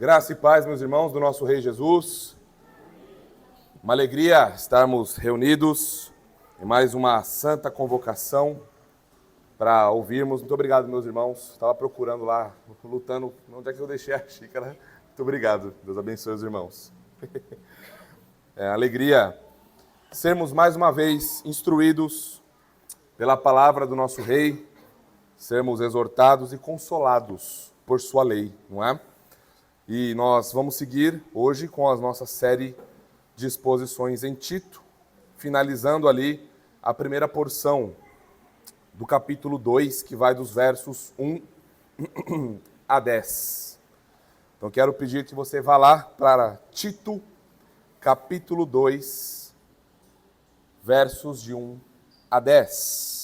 Graça e paz, meus irmãos, do nosso Rei Jesus. Uma alegria estarmos reunidos em mais uma santa convocação para ouvirmos. Muito obrigado, meus irmãos. Estava procurando lá, lutando. Onde é que eu deixei a xícara? Muito obrigado. Deus abençoe os irmãos. Alegria sermos mais uma vez instruídos pela palavra do nosso Rei, sermos exortados e consolados por sua lei, não é? E nós vamos seguir hoje com a nossa série de exposições em Tito, finalizando ali a primeira porção do capítulo 2, que vai dos versos 1 a 10. Então quero pedir que você vá lá para Tito, capítulo 2, versos de 1 a 10.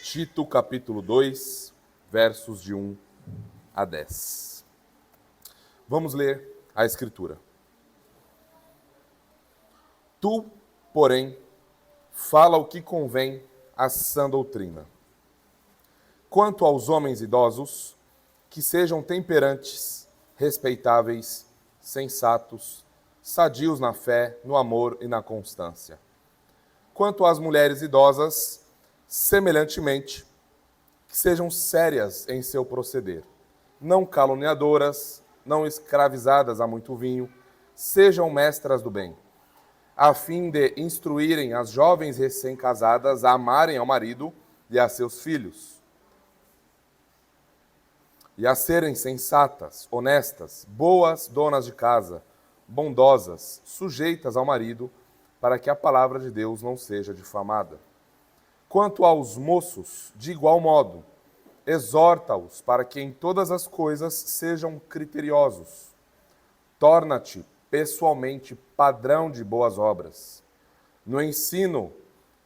Tito, capítulo 2, versos de 1 a 10. Vamos ler a Escritura. Tu, porém, fala o que convém à sã doutrina. Quanto aos homens idosos, que sejam temperantes, respeitáveis, sensatos, sadios na fé, no amor e na constância. Quanto às mulheres idosas, semelhantemente, que sejam sérias em seu proceder, não caluniadoras, não escravizadas a muito vinho, sejam mestras do bem, a fim de instruírem as jovens recém-casadas a amarem ao marido e a seus filhos, e a serem sensatas, honestas, boas donas de casa, bondosas, sujeitas ao marido, para que a palavra de Deus não seja difamada. Quanto aos moços, de igual modo, exorta-os para que em todas as coisas sejam criteriosos. Torna-te pessoalmente padrão de boas obras. No ensino,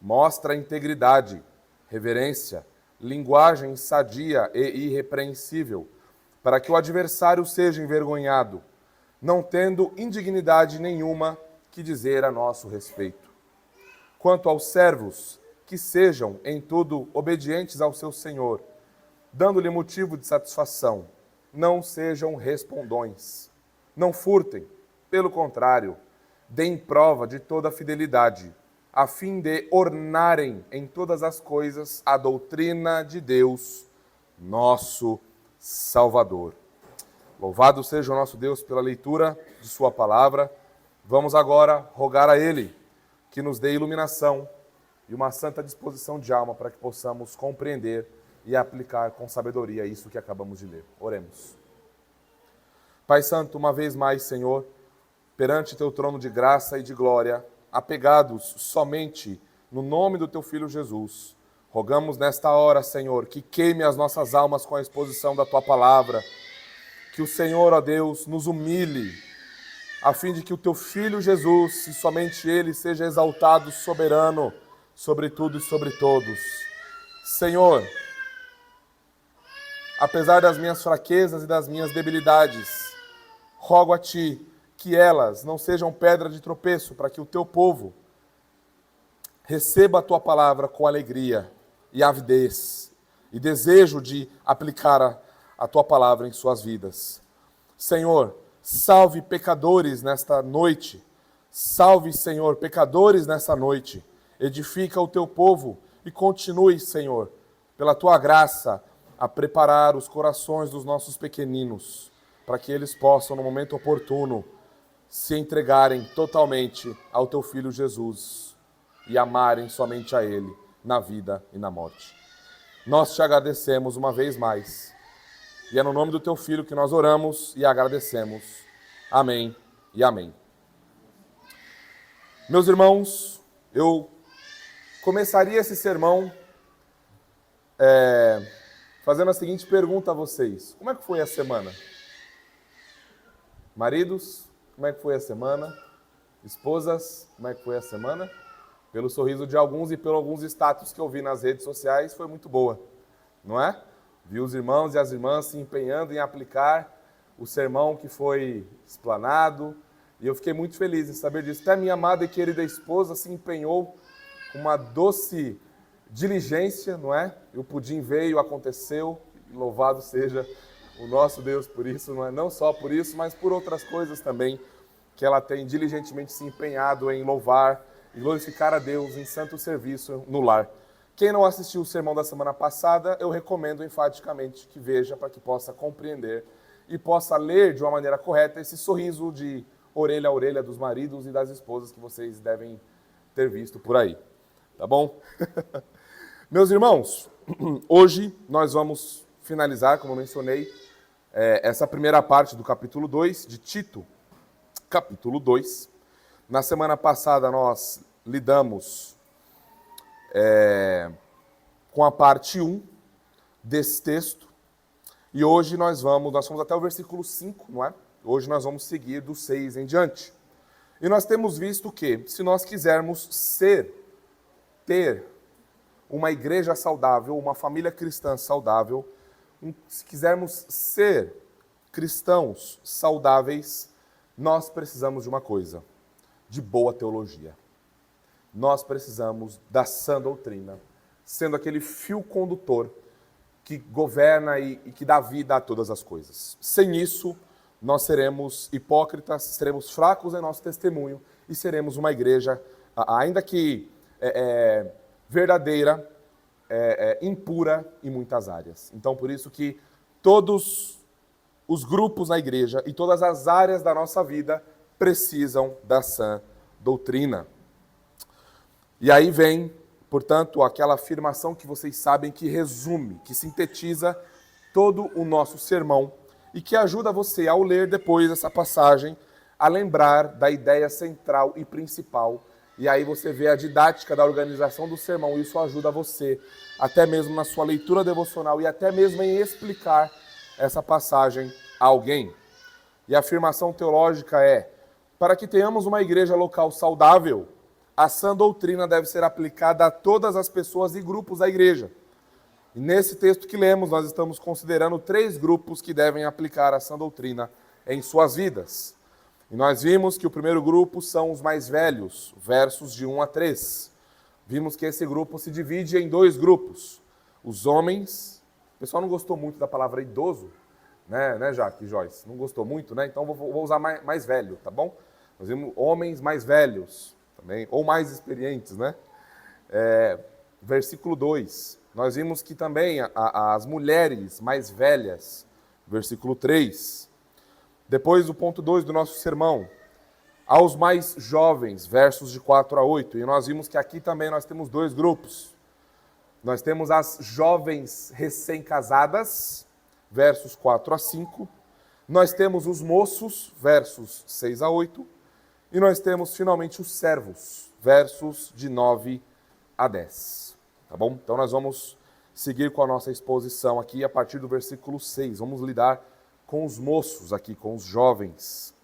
mostra integridade, reverência, linguagem sadia e irrepreensível, para que o adversário seja envergonhado, não tendo indignidade nenhuma que dizer a nosso respeito. Quanto aos servos, que sejam, em tudo, obedientes ao seu Senhor, dando-lhe motivo de satisfação. Não sejam respondões. Não furtem. Pelo contrário, deem prova de toda a fidelidade, a fim de ornarem em todas as coisas a doutrina de Deus, nosso Salvador. Louvado seja o nosso Deus pela leitura de sua palavra. Vamos agora rogar a Ele que nos dê iluminação e uma santa disposição de alma para que possamos compreender e aplicar com sabedoria isso que acabamos de ler. Oremos. Pai Santo, uma vez mais, Senhor, perante Teu trono de graça e de glória, apegados somente no nome do Teu Filho Jesus, rogamos nesta hora, Senhor, que queime as nossas almas com a exposição da Tua palavra, que o Senhor, ó Deus, nos humilhe, a fim de que o Teu Filho Jesus, e somente Ele, seja exaltado, soberano, sobre tudo e sobre todos. Senhor, apesar das minhas fraquezas e das minhas debilidades, rogo a Ti que elas não sejam pedra de tropeço, para que o Teu povo receba a Tua palavra com alegria e avidez, e desejo de aplicar a Tua palavra em suas vidas. Senhor, salve pecadores nesta noite, salve, Senhor, pecadores nesta noite, edifica o Teu povo e continue, Senhor, pela Tua graça, a preparar os corações dos nossos pequeninos, para que eles possam, no momento oportuno, se entregarem totalmente ao Teu Filho Jesus e amarem somente a Ele, na vida e na morte. Nós Te agradecemos uma vez mais, e é no nome do Teu Filho que nós oramos e agradecemos. Amém e amém. Meus irmãos, eu começaria esse sermão fazendo a seguinte pergunta a vocês. Como é que foi a semana? Maridos, como é que foi a semana? Esposas, como é que foi a semana? Pelo sorriso de alguns e pelos alguns status que eu vi nas redes sociais, foi muito boa, não é? Vi os irmãos e as irmãs se empenhando em aplicar o sermão que foi explanado, e eu fiquei muito feliz em saber disso. Até minha amada e querida esposa se empenhou com uma doce diligência, não é? E o pudim veio, aconteceu, e louvado seja o nosso Deus por isso, não é? Não só por isso, mas por outras coisas também, que ela tem diligentemente se empenhado em louvar e glorificar a Deus em santo serviço no lar. Quem não assistiu o sermão da semana passada, eu recomendo enfaticamente que veja para que possa compreender e possa ler de uma maneira correta esse sorriso de orelha a orelha dos maridos e das esposas que vocês devem ter visto por aí. Tá bom? Meus irmãos, hoje nós vamos finalizar, como eu mencionei, essa primeira parte do capítulo 2 de Tito, capítulo 2. Na semana passada nós lidamos com a parte 1 desse texto, e hoje nós fomos até o versículo 5, não é? Hoje nós vamos seguir do 6 em diante. E nós temos visto que, se nós quisermos ter uma igreja saudável, uma família cristã saudável, se quisermos ser cristãos saudáveis, nós precisamos de uma coisa, de boa teologia. Nós precisamos da sã doutrina, sendo aquele fio condutor que governa e que dá vida a todas as coisas. Sem isso, nós seremos hipócritas, seremos fracos em nosso testemunho e seremos uma igreja, ainda que verdadeira, impura em muitas áreas. Então, por isso que todos os grupos na igreja e todas as áreas da nossa vida precisam da sã doutrina. E aí vem, portanto, aquela afirmação que vocês sabem que resume, que sintetiza todo o nosso sermão e que ajuda você, ao ler depois essa passagem, a lembrar da ideia central e principal. E aí você vê a didática da organização do sermão, e isso ajuda você, até mesmo na sua leitura devocional e até mesmo em explicar essa passagem a alguém. E a afirmação teológica é: para que tenhamos uma igreja local saudável, a sã doutrina deve ser aplicada a todas as pessoas e grupos da igreja. E nesse texto que lemos, nós estamos considerando 3 grupos que devem aplicar a sã doutrina em suas vidas. E nós vimos que o primeiro grupo são os mais velhos, versos de 1 a 3. Vimos que esse grupo se divide em 2 grupos. Os homens, o pessoal não gostou muito da palavra idoso, né, Jaque e Joyce? Não gostou muito, né? Então vou usar mais velho, tá bom? Nós vimos homens mais velhos também, ou mais experientes, né? Versículo 2. Nós vimos que também as mulheres mais velhas, versículo 3. Depois o ponto 2 do nosso sermão, aos mais jovens, versos de 4 a 8. E nós vimos que aqui também nós temos 2 grupos. Nós temos as jovens recém-casadas, versos 4 a 5. Nós temos os moços, versos 6 a 8. E nós temos finalmente os servos, versos de 9 a 10. Tá bom? Então nós vamos seguir com a nossa exposição aqui a partir do versículo 6. Vamos lidar com os moços aqui, com os jovens.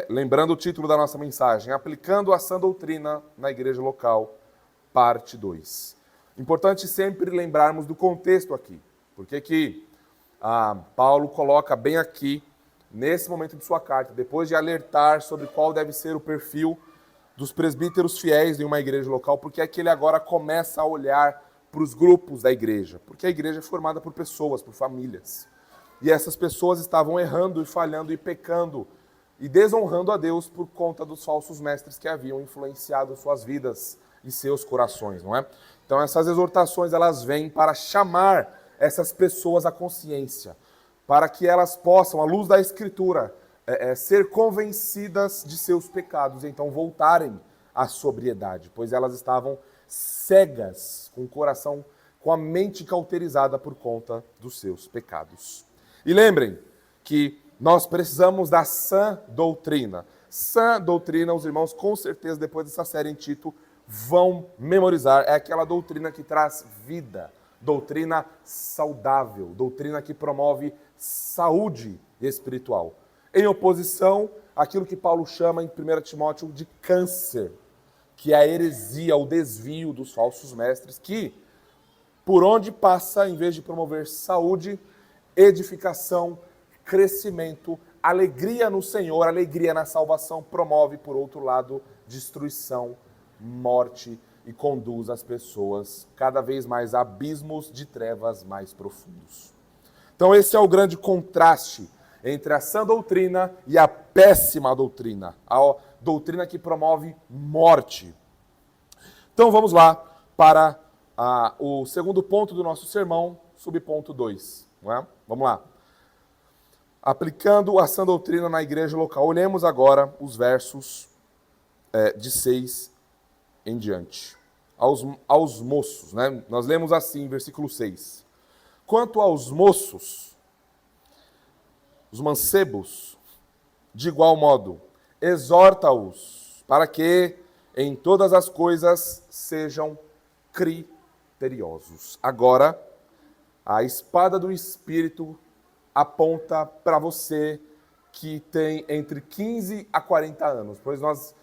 Lembrando o título da nossa mensagem, Aplicando a Sã Doutrina na Igreja Local, parte 2. Importante sempre lembrarmos do contexto aqui, porque que Paulo coloca bem aqui, nesse momento de sua carta, depois de alertar sobre qual deve ser o perfil dos presbíteros fiéis em uma igreja local, porque é que ele agora começa a olhar para os grupos da igreja, porque a igreja é formada por pessoas, por famílias. E essas pessoas estavam errando e falhando e pecando e desonrando a Deus por conta dos falsos mestres que haviam influenciado suas vidas e seus corações, não é? Então essas exortações, elas vêm para chamar essas pessoas à consciência, para que elas possam, à luz da Escritura, ser convencidas de seus pecados e então voltarem à sobriedade, pois elas estavam cegas, com o coração, com a mente cauterizada por conta dos seus pecados. E lembrem que nós precisamos da sã doutrina. Sã doutrina, os irmãos, com certeza, depois dessa série em Tito, vão memorizar. É aquela doutrina que traz vida, doutrina saudável, doutrina que promove saúde espiritual. Em oposição àquilo que Paulo chama em 1 Timóteo de câncer, que é a heresia, o desvio dos falsos mestres, que por onde passa, em vez de promover saúde, edificação, crescimento, alegria no Senhor, alegria na salvação, promove, por outro lado, destruição, morte e conduz as pessoas cada vez mais a abismos de trevas mais profundos. Então esse é o grande contraste entre a sã doutrina e a péssima doutrina, a doutrina que promove morte. Então vamos lá para o segundo ponto do nosso sermão, subponto 2. Não é? Vamos lá. Aplicando a sã doutrina na igreja local. Olhemos agora os versos de 6 em diante. Aos moços, né? Nós lemos assim, versículo 6. Quanto aos moços, os mancebos, de igual modo, exorta-os para que em todas as coisas sejam criteriosos. Agora, a espada do Espírito aponta para você que tem entre 15 a 40 anos. Pois nós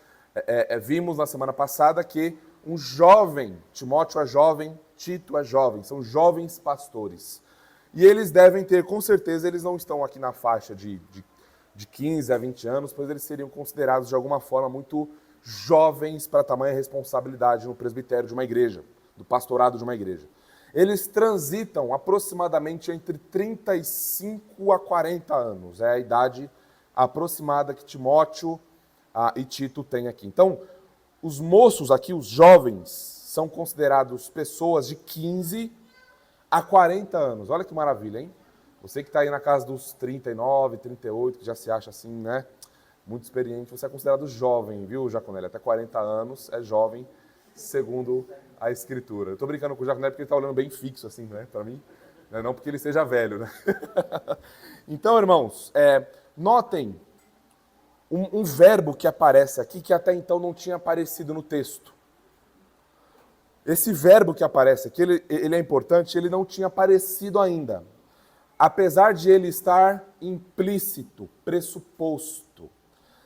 vimos na semana passada que um jovem, Timóteo é jovem, Tito é jovem, são jovens pastores. E eles devem ter, com certeza, eles não estão aqui na faixa de 15 a 20 anos, pois eles seriam considerados de alguma forma muito jovens para tamanha responsabilidade no presbitério de uma igreja, do pastorado de uma igreja. Eles transitam aproximadamente entre 35 a 40 anos. É a idade aproximada que Timóteo e Tito têm aqui. Então, os moços aqui, os jovens, são considerados pessoas de 15 a 40 anos. Olha que maravilha, hein? Você que está aí na casa dos 39, 38, que já se acha assim, né? Muito experiente, você é considerado jovem, viu, Jaconelli? Até 40 anos é jovem, segundo a Escritura. Eu estou brincando com o Jaconelli porque ele está olhando bem fixo, assim, né? Para mim, não porque ele seja velho, né? Então, irmãos, notem um verbo que aparece aqui que até então não tinha aparecido no texto. Esse verbo que aparece aqui, ele é importante, ele não tinha aparecido ainda. Apesar de ele estar implícito, pressuposto.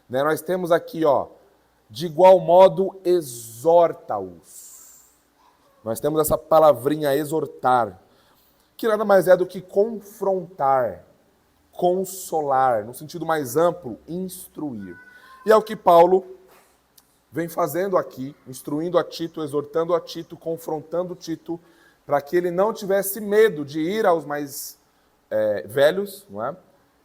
Né? Nós temos aqui, de igual modo, exorta-os. Nós temos essa palavrinha, exortar, que nada mais é do que confrontar, consolar, no sentido mais amplo, instruir. E é o que Paulo vem fazendo aqui, instruindo a Tito, exortando a Tito, confrontando Tito, para que ele não tivesse medo de ir aos mais velhos, não é?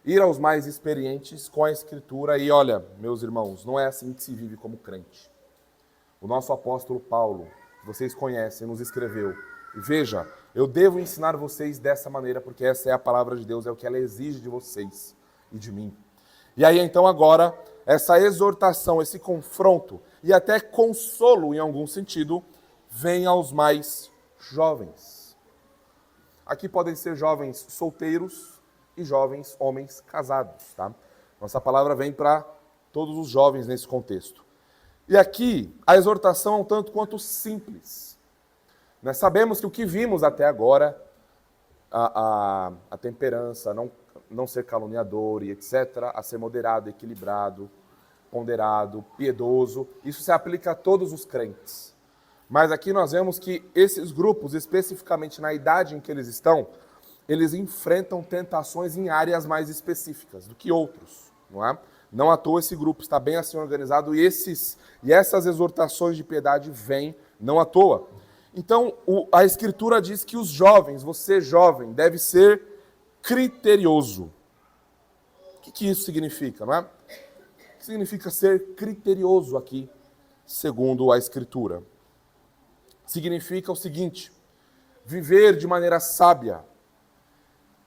Ir aos mais experientes com a Escritura. E olha, meus irmãos, não é assim que se vive como crente. O nosso apóstolo Paulo, que vocês conhecem, nos escreveu. E veja, eu devo ensinar vocês dessa maneira, porque essa é a palavra de Deus, é o que ela exige de vocês e de mim. E aí, então, agora, essa exortação, esse confronto, e até consolo, em algum sentido, vem aos mais jovens. Aqui podem ser jovens solteiros e jovens homens casados, tá? Nossa palavra vem para todos os jovens nesse contexto. E aqui, a exortação é um tanto quanto simples. Nós sabemos que o que vimos até agora, a temperança, não ser caluniador e etc., a ser moderado, equilibrado, ponderado, piedoso, isso se aplica a todos os crentes. Mas aqui nós vemos que esses grupos, especificamente na idade em que eles estão, eles enfrentam tentações em áreas mais específicas do que outros, não é? Não à toa esse grupo está bem assim organizado e essas exortações de piedade vêm não à toa. Então, a Escritura diz que os jovens, você jovem, deve ser criterioso. O que isso significa, não é? O que significa ser criterioso aqui, segundo a Escritura? Significa o seguinte: viver de maneira sábia,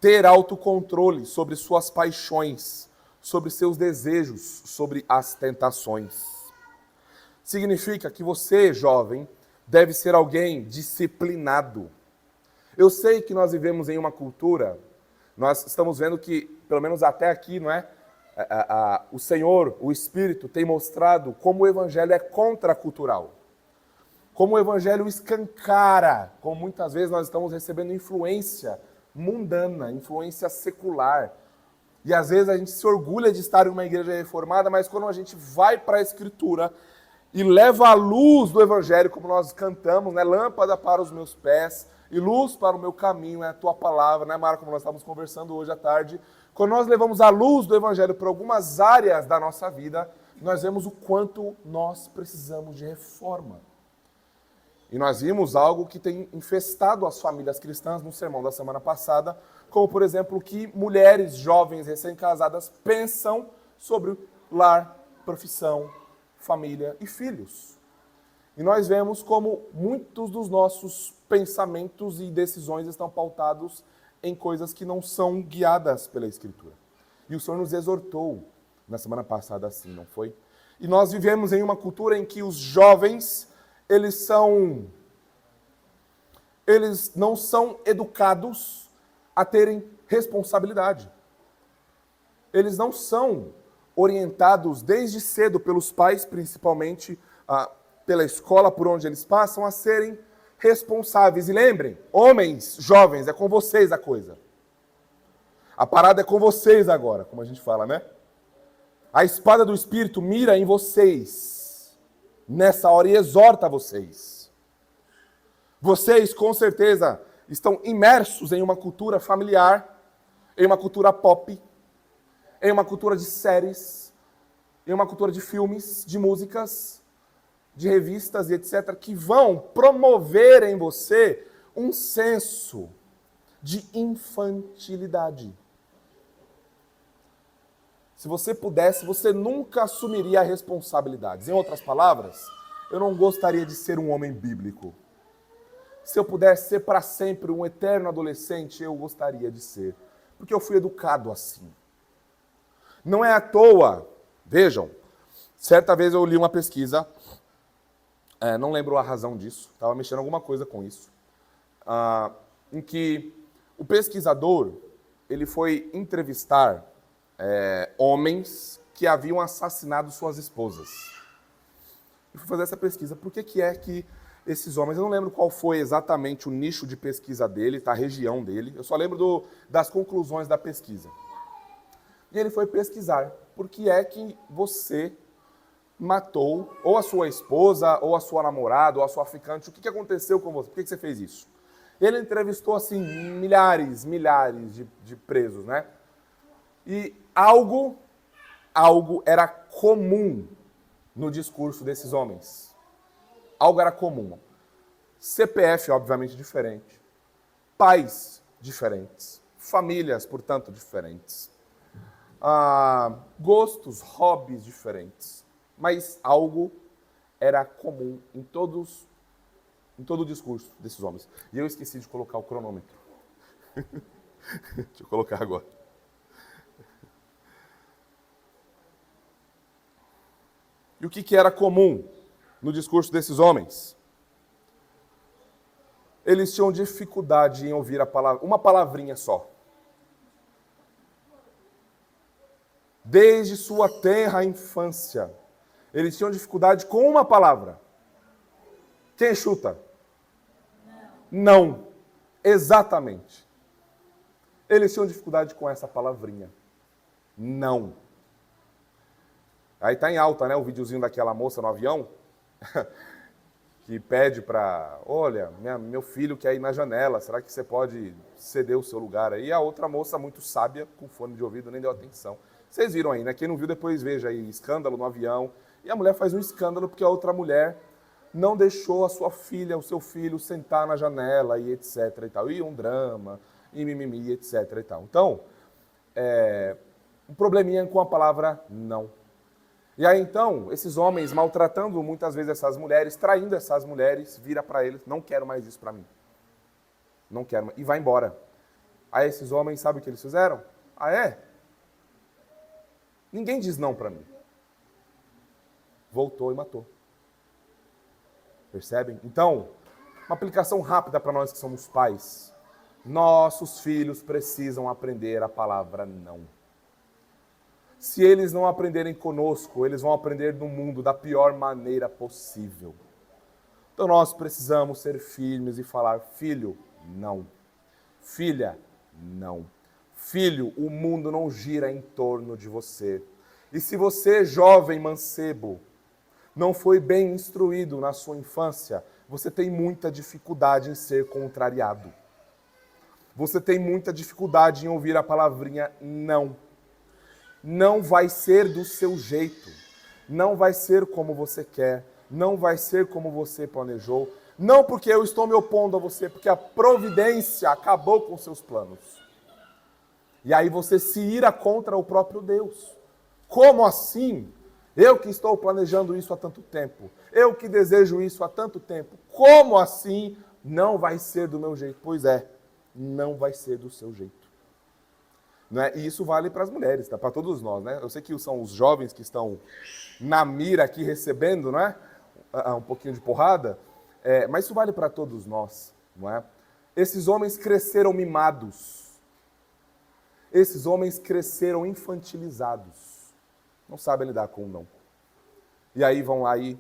ter autocontrole sobre suas paixões, sobre seus desejos, sobre as tentações. Significa que você, jovem, deve ser alguém disciplinado. Eu sei que nós vivemos em uma cultura, nós estamos vendo que, pelo menos até aqui, não é? O Senhor, o Espírito, tem mostrado como o Evangelho é contracultural. Como o Evangelho escancara, como muitas vezes nós estamos recebendo influência mundana, influência secular. E às vezes a gente se orgulha de estar em uma igreja reformada, mas quando a gente vai para a Escritura e leva a luz do Evangelho, como nós cantamos, né? Lâmpada para os meus pés e luz para o meu caminho é a tua palavra, né, Mara? Como nós estávamos conversando hoje à tarde. Quando nós levamos a luz do Evangelho para algumas áreas da nossa vida, nós vemos o quanto nós precisamos de reforma. E nós vimos algo que tem infestado as famílias cristãs no sermão da semana passada, como, por exemplo, que mulheres jovens recém-casadas pensam sobre lar, profissão, família e filhos. E nós vemos como muitos dos nossos pensamentos e decisões estão pautados em coisas que não são guiadas pela Escritura. E o Senhor nos exortou na semana passada assim, não foi? E nós vivemos em uma cultura em que os jovens, eles não são educados a terem responsabilidade. Eles não são orientados desde cedo pelos pais, principalmente pela escola por onde eles passam, a serem responsáveis. E lembrem, homens, jovens, é com vocês a coisa. A parada é com vocês agora, como a gente fala, né? A espada do Espírito mira em vocês, nessa hora, e exorta vocês. Vocês, com certeza, estão imersos em uma cultura familiar, em uma cultura pop, em uma cultura de séries, em uma cultura de filmes, de músicas, de revistas e etc., que vão promover em você um senso de infantilidade. Se você pudesse, você nunca assumiria responsabilidades. Em outras palavras, eu não gostaria de ser um homem bíblico. Se eu pudesse ser para sempre um eterno adolescente, eu gostaria de ser. Porque eu fui educado assim. Não é à toa, vejam, certa vez eu li uma pesquisa, não lembro a razão disso, estava mexendo alguma coisa com isso, em que o pesquisador, ele foi entrevistar homens que haviam assassinado suas esposas. E fui fazer essa pesquisa. Por que é que esses homens, eu não lembro qual foi exatamente o nicho de pesquisa dele, a região dele, eu só lembro das conclusões da pesquisa. E ele foi pesquisar por que é que você matou ou a sua esposa, ou a sua namorada, ou a sua ficante. O que aconteceu com você? Por que você fez isso? Ele entrevistou, assim, milhares de presos, né? E algo era comum no discurso desses homens. Algo era comum. CPF, obviamente, diferente. Pais diferentes. Famílias, portanto, diferentes. Gostos, hobbies diferentes. Mas algo era comum em todo o discurso desses homens. E eu esqueci de colocar o cronômetro. Deixa eu colocar agora. E o que era comum no discurso desses homens? Eles tinham dificuldade em ouvir a palavra, uma palavrinha só. Desde sua tenra infância, eles tinham dificuldade com uma palavra. Quem chuta? Não. Exatamente. Eles tinham dificuldade com essa palavrinha. Não. Aí tá em alta, né, o videozinho daquela moça no avião, que pede para, olha, meu filho quer ir na janela, será que você pode ceder o seu lugar aí? E a outra moça, muito sábia, com fone de ouvido, nem deu atenção. Vocês viram aí, né? Quem não viu, depois veja aí, escândalo no avião. E a mulher faz um escândalo porque a outra mulher não deixou a sua filha, o seu filho, sentar na janela e etc. e tal. E um drama, e mimimi, etc. e tal. Então, um probleminha com a palavra não. E aí, então, esses homens maltratando muitas vezes essas mulheres, traindo essas mulheres, vira para eles, não quero mais isso para mim. Não quero mais. E vai embora. Aí esses homens, sabe o que eles fizeram? Ah, é? Ninguém diz não para mim. Voltou e matou. Percebem? Então, uma aplicação rápida para nós que somos pais. Nossos filhos precisam aprender a palavra não. Se eles não aprenderem conosco, eles vão aprender no mundo da pior maneira possível. Então nós precisamos ser firmes e falar, filho, não. Filha, não. Filho, o mundo não gira em torno de você. E se você, jovem mancebo, não foi bem instruído na sua infância, você tem muita dificuldade em ser contrariado. Você tem muita dificuldade em ouvir a palavrinha não. Não vai ser do seu jeito. Não vai ser como você quer. Não vai ser como você planejou. Não porque eu estou me opondo a você, porque a providência acabou com seus planos. E aí você se ira contra o próprio Deus. Como assim? Eu que estou planejando isso há tanto tempo. Eu que desejo isso há tanto tempo. Como assim não vai ser do meu jeito? Pois é, não vai ser do seu jeito. Não é? E isso vale para as mulheres, tá? Para todos nós, né? Eu sei que são os jovens que estão na mira aqui recebendo, não é? Um pouquinho de porrada, mas isso vale para todos nós, não é? Esses homens cresceram mimados. Esses homens cresceram infantilizados. Não sabem lidar com o não. E aí vão lá e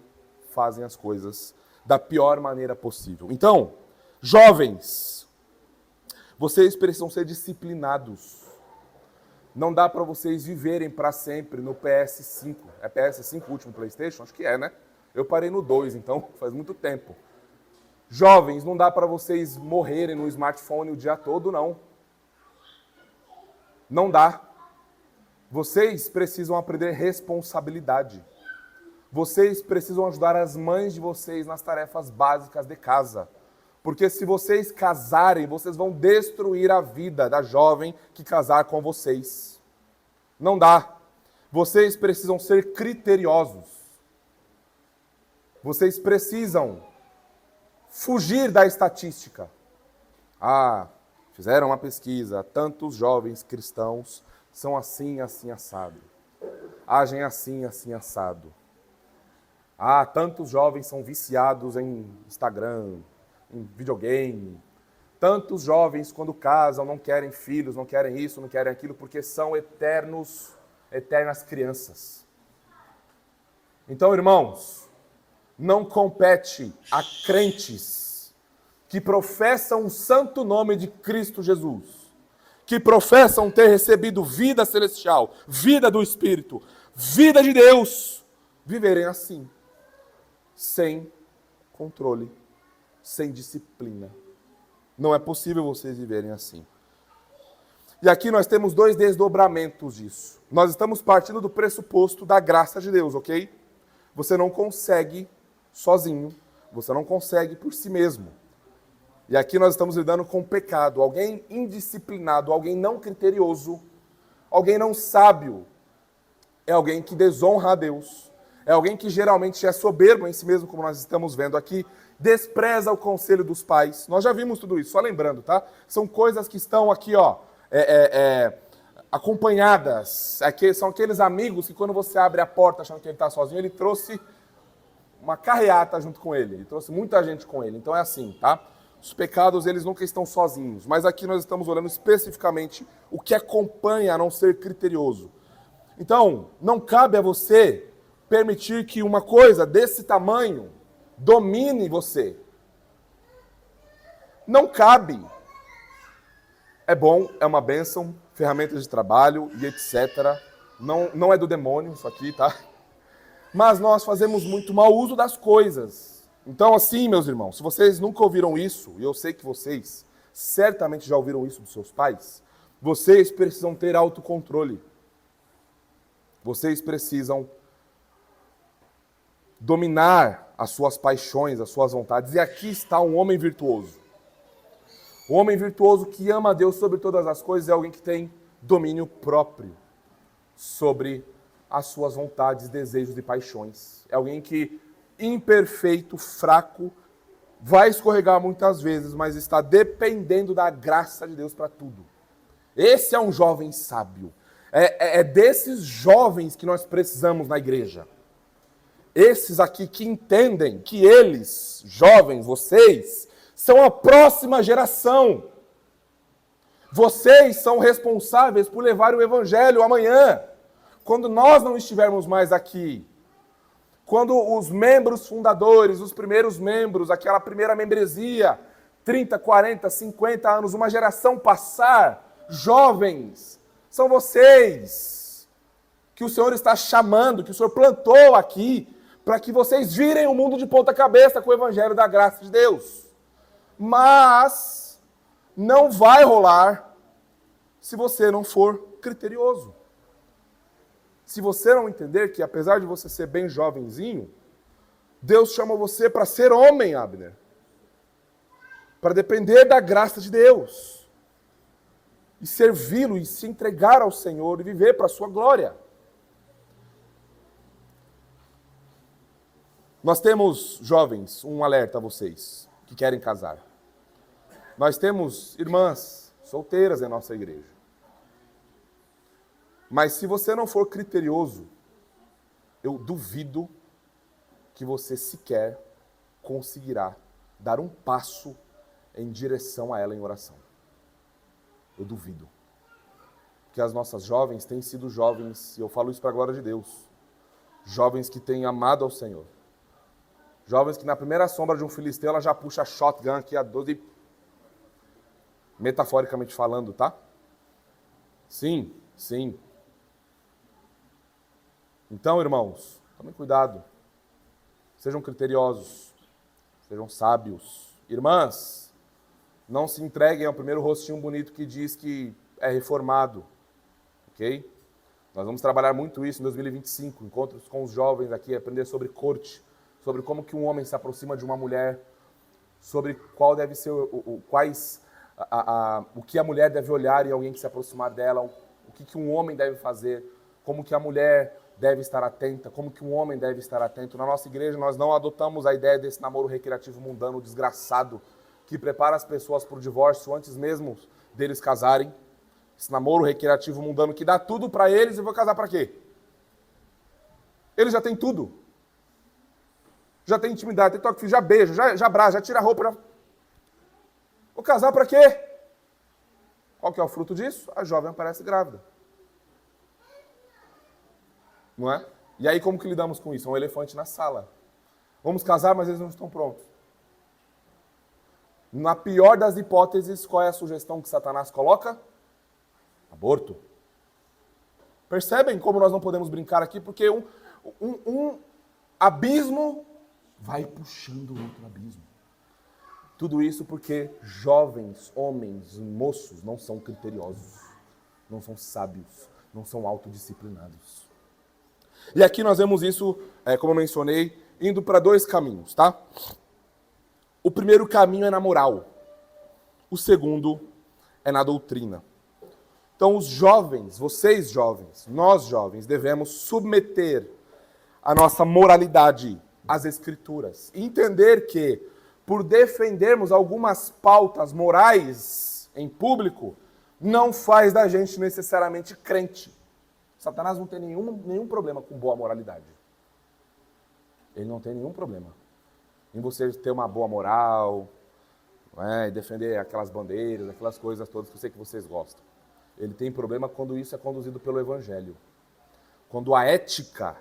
fazem as coisas da pior maneira possível. Então, jovens, vocês precisam ser disciplinados. Não dá para vocês viverem para sempre no PS5. É PS5 o último PlayStation? Acho que é, né? Eu parei no 2, então faz muito tempo. Jovens, não dá para vocês morrerem no smartphone o dia todo, não. Não dá. Vocês precisam aprender responsabilidade. Vocês precisam ajudar as mães de vocês nas tarefas básicas de casa. Porque se vocês casarem, vocês vão destruir a vida da jovem que casar com vocês. Não dá. Vocês precisam ser criteriosos. Vocês precisam fugir da estatística. Fizeram uma pesquisa, tantos jovens cristãos são assim, assim, assado. Agem assim, assim, assado. Tantos jovens são viciados em Instagram, em videogame. Tantos jovens, quando casam, não querem filhos, não querem isso, não querem aquilo, porque são eternas crianças. Então, irmãos, não compete a crentes que professam o santo nome de Cristo Jesus, que professam ter recebido vida celestial, vida do Espírito, vida de Deus, viverem assim, sem controle, sem disciplina. Não é possível vocês viverem assim. E aqui nós temos dois desdobramentos disso. Nós estamos partindo do pressuposto da graça de Deus, ok? Você não consegue sozinho, você não consegue por si mesmo. E aqui nós estamos lidando com o pecado. Alguém indisciplinado, alguém não criterioso, alguém não sábio, é alguém que desonra a Deus. É alguém que geralmente é soberbo em si mesmo, como nós estamos vendo aqui, despreza o conselho dos pais. Nós já vimos tudo isso, só lembrando, tá? São coisas que estão aqui, acompanhadas. São aqueles amigos que quando você abre a porta achando que ele está sozinho, ele trouxe uma carreata junto com ele. Ele trouxe muita gente com ele. Então é assim, tá? Os pecados, eles nunca estão sozinhos. Mas aqui nós estamos olhando especificamente o que acompanha a não ser criterioso. Então, não cabe a você permitir que uma coisa desse tamanho domine você. Não cabe. É bom, é uma bênção, ferramentas de trabalho e etc. Não é do demônio isso aqui, tá? Mas nós fazemos muito mau uso das coisas. Então, assim, meus irmãos, se vocês nunca ouviram isso, e eu sei que vocês certamente já ouviram isso dos seus pais, vocês precisam ter autocontrole. Vocês precisam dominar as suas paixões, as suas vontades. E aqui está um homem virtuoso. O homem virtuoso que ama a Deus sobre todas as coisas é alguém que tem domínio próprio sobre as suas vontades, desejos e paixões. É alguém que, imperfeito, fraco, vai escorregar muitas vezes, mas está dependendo da graça de Deus para tudo. Esse é um jovem sábio. É desses jovens que nós precisamos na igreja. Esses aqui que entendem que eles, jovens, vocês, são a próxima geração. Vocês são responsáveis por levar o evangelho amanhã, quando nós não estivermos mais aqui. Quando os membros fundadores, os primeiros membros, aquela primeira membresia, 30, 40, 50 anos, uma geração passar, jovens, são vocês que o Senhor está chamando, que o Senhor plantou aqui, para que vocês virem o mundo de ponta cabeça com o evangelho da graça de Deus. Mas não vai rolar se você não for criterioso. Se você não entender que, apesar de você ser bem jovenzinho, Deus chamou você para ser homem, Abner. Para depender da graça de Deus. E servi-lo e se entregar ao Senhor e viver para a sua glória. Nós temos, jovens, um alerta a vocês que querem casar. Nós temos irmãs solteiras em nossa igreja. Mas se você não for criterioso, eu duvido que você sequer conseguirá dar um passo em direção a ela em oração. Eu duvido. Porque as nossas jovens têm sido jovens, e eu falo isso para a glória de Deus, jovens que têm amado ao Senhor. Jovens que na primeira sombra de um filisteu, ela já puxa a shotgun aqui a 12, metaforicamente falando, tá? Sim, sim. Então, irmãos, tomem cuidado. Sejam criteriosos. Sejam sábios. Irmãs, não se entreguem ao primeiro rostinho bonito que diz que é reformado. Ok? Nós vamos trabalhar muito isso em 2025. Encontros com os jovens aqui, aprender sobre corte. Sobre como que um homem se aproxima de uma mulher. Sobre qual deve ser o que a mulher deve olhar em alguém que se aproximar dela. O que um homem deve fazer. Como que a mulher deve estar atenta, como que um homem deve estar atento. Na nossa igreja, nós não adotamos a ideia desse namoro recreativo mundano, desgraçado, que prepara as pessoas para o divórcio antes mesmo deles casarem. Esse namoro recreativo mundano que dá tudo para eles e vou casar para quê? Eles já têm tudo. Já tem intimidade, tem toque, já beija, já abraça, já tira a roupa. Vou casar para quê? Qual que é o fruto disso? A jovem aparece grávida. Não é? E aí como que lidamos com isso? É um elefante na sala. Vamos casar, mas eles não estão prontos. Na pior das hipóteses, qual é a sugestão que Satanás coloca? Aborto. Percebem como nós não podemos brincar aqui? Porque um abismo vai puxando o outro abismo. Tudo isso porque jovens, homens, moços não são criteriosos, não são sábios, não são autodisciplinados. E aqui nós vemos isso, como eu mencionei, indo para dois caminhos, tá? O primeiro caminho é na moral. O segundo é na doutrina. Então os jovens, vocês jovens, nós jovens, devemos submeter a nossa moralidade às Escrituras. E entender que, por defendermos algumas pautas morais em público, não faz da gente necessariamente crente. Satanás não tem nenhum problema com boa moralidade. Ele não tem nenhum problema em você ter uma boa moral, e defender aquelas bandeiras, aquelas coisas todas que eu sei que vocês gostam. Ele tem problema quando isso é conduzido pelo Evangelho. Quando a ética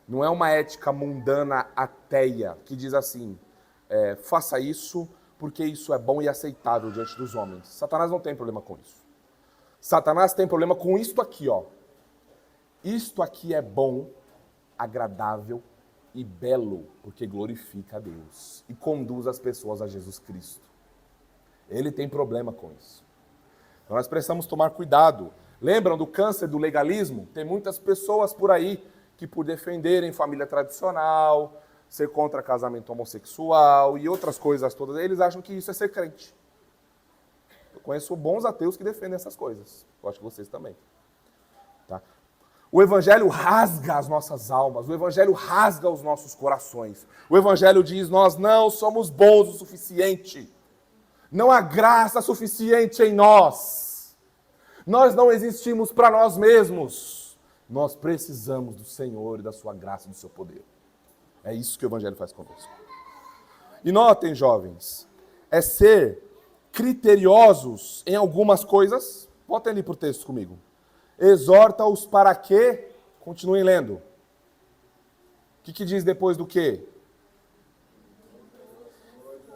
não é uma ética mundana ateia, que diz assim, faça isso porque isso é bom e aceitável diante dos homens. Satanás não tem problema com isso. Satanás tem problema com isto aqui, ó. Isto aqui é bom, agradável e belo, porque glorifica a Deus e conduz as pessoas a Jesus Cristo. Ele tem problema com isso. Então nós precisamos tomar cuidado. Lembram do câncer do legalismo? Tem muitas pessoas por aí que, por defenderem família tradicional, ser contra casamento homossexual e outras coisas todas, eles acham que isso é ser crente. Eu conheço bons ateus que defendem essas coisas. Eu acho que vocês também. Tá? O Evangelho rasga as nossas almas, o Evangelho rasga os nossos corações. O Evangelho diz, nós não somos bons o suficiente. Não há graça suficiente em nós. Nós não existimos para nós mesmos. Nós precisamos do Senhor e da sua graça e do seu poder. É isso que o Evangelho faz conosco. E notem, jovens, é ser criteriosos em algumas coisas. Voltem ali para o texto comigo. Exorta-os para que, continuem lendo. O que diz depois do quê?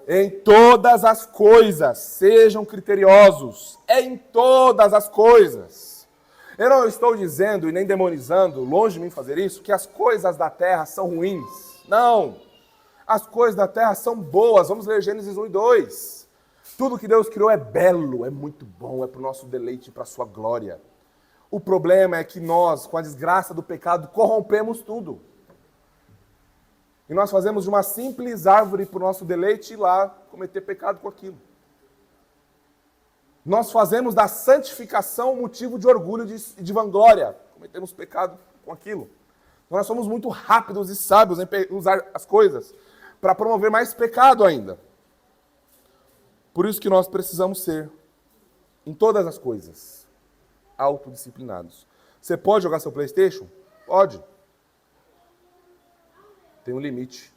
Em todas as coisas, sejam criteriosos. É em todas as coisas. Eu não estou dizendo e nem demonizando, longe de mim fazer isso, que as coisas da terra são ruins. Não! As coisas da terra são boas. Vamos ler Gênesis 1 e 2. Tudo que Deus criou é belo, é muito bom, é para o nosso deleite, para a sua glória. O problema é que nós, com a desgraça do pecado, corrompemos tudo. E nós fazemos de uma simples árvore para o nosso deleite ir lá cometer pecado com aquilo. Nós fazemos da santificação motivo de orgulho e de vanglória. Cometemos pecado com aquilo. Nós somos muito rápidos e sábios em usar as coisas para promover mais pecado ainda. Por isso que nós precisamos ser, em todas as coisas, autodisciplinados. Você pode jogar seu PlayStation? Pode. Tem um limite.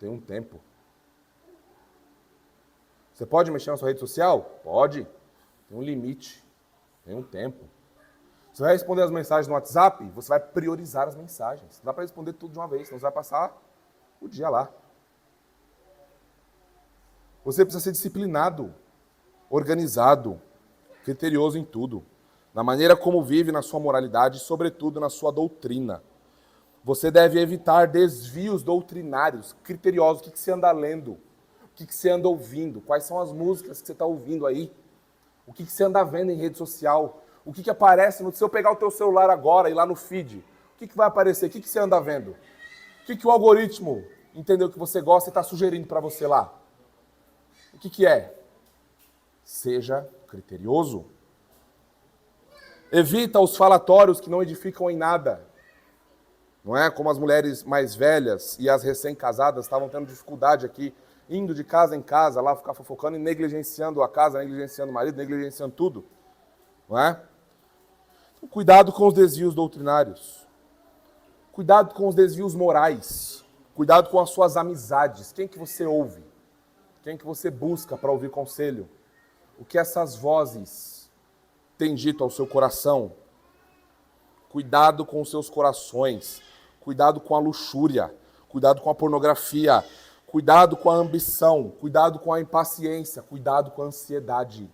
Tem um tempo. Você pode mexer na sua rede social? Pode. Tem um limite. Tem um tempo. Você vai responder as mensagens no WhatsApp? Você vai priorizar as mensagens. Não dá para responder tudo de uma vez, senão você vai passar o dia lá. Você precisa ser disciplinado, organizado, criterioso em tudo. Na maneira como vive, na sua moralidade e, sobretudo, na sua doutrina. Você deve evitar desvios doutrinários, criteriosos. O que você anda lendo? O que você anda ouvindo? Quais são as músicas que você está ouvindo aí? O que você anda vendo em rede social? O que aparece se eu pegar o teu celular agora e ir lá no feed? O que vai aparecer? O que você anda vendo? O que o algoritmo entendeu que você gosta e está sugerindo para você lá? O que é? Seja criterioso. Evita os falatórios que não edificam em nada. Não é como as mulheres mais velhas e as recém-casadas estavam tendo dificuldade aqui, indo de casa em casa, lá ficar fofocando e negligenciando a casa, negligenciando o marido, negligenciando tudo. Não é? Então, cuidado com os desvios doutrinários. Cuidado com os desvios morais. Cuidado com as suas amizades. Quem que você ouve? Quem que você busca para ouvir conselho? O que essas vozes têm dito ao seu coração? Cuidado com os seus corações. Cuidado com a luxúria. Cuidado com a pornografia. Cuidado com a ambição. Cuidado com a impaciência. Cuidado com a ansiedade.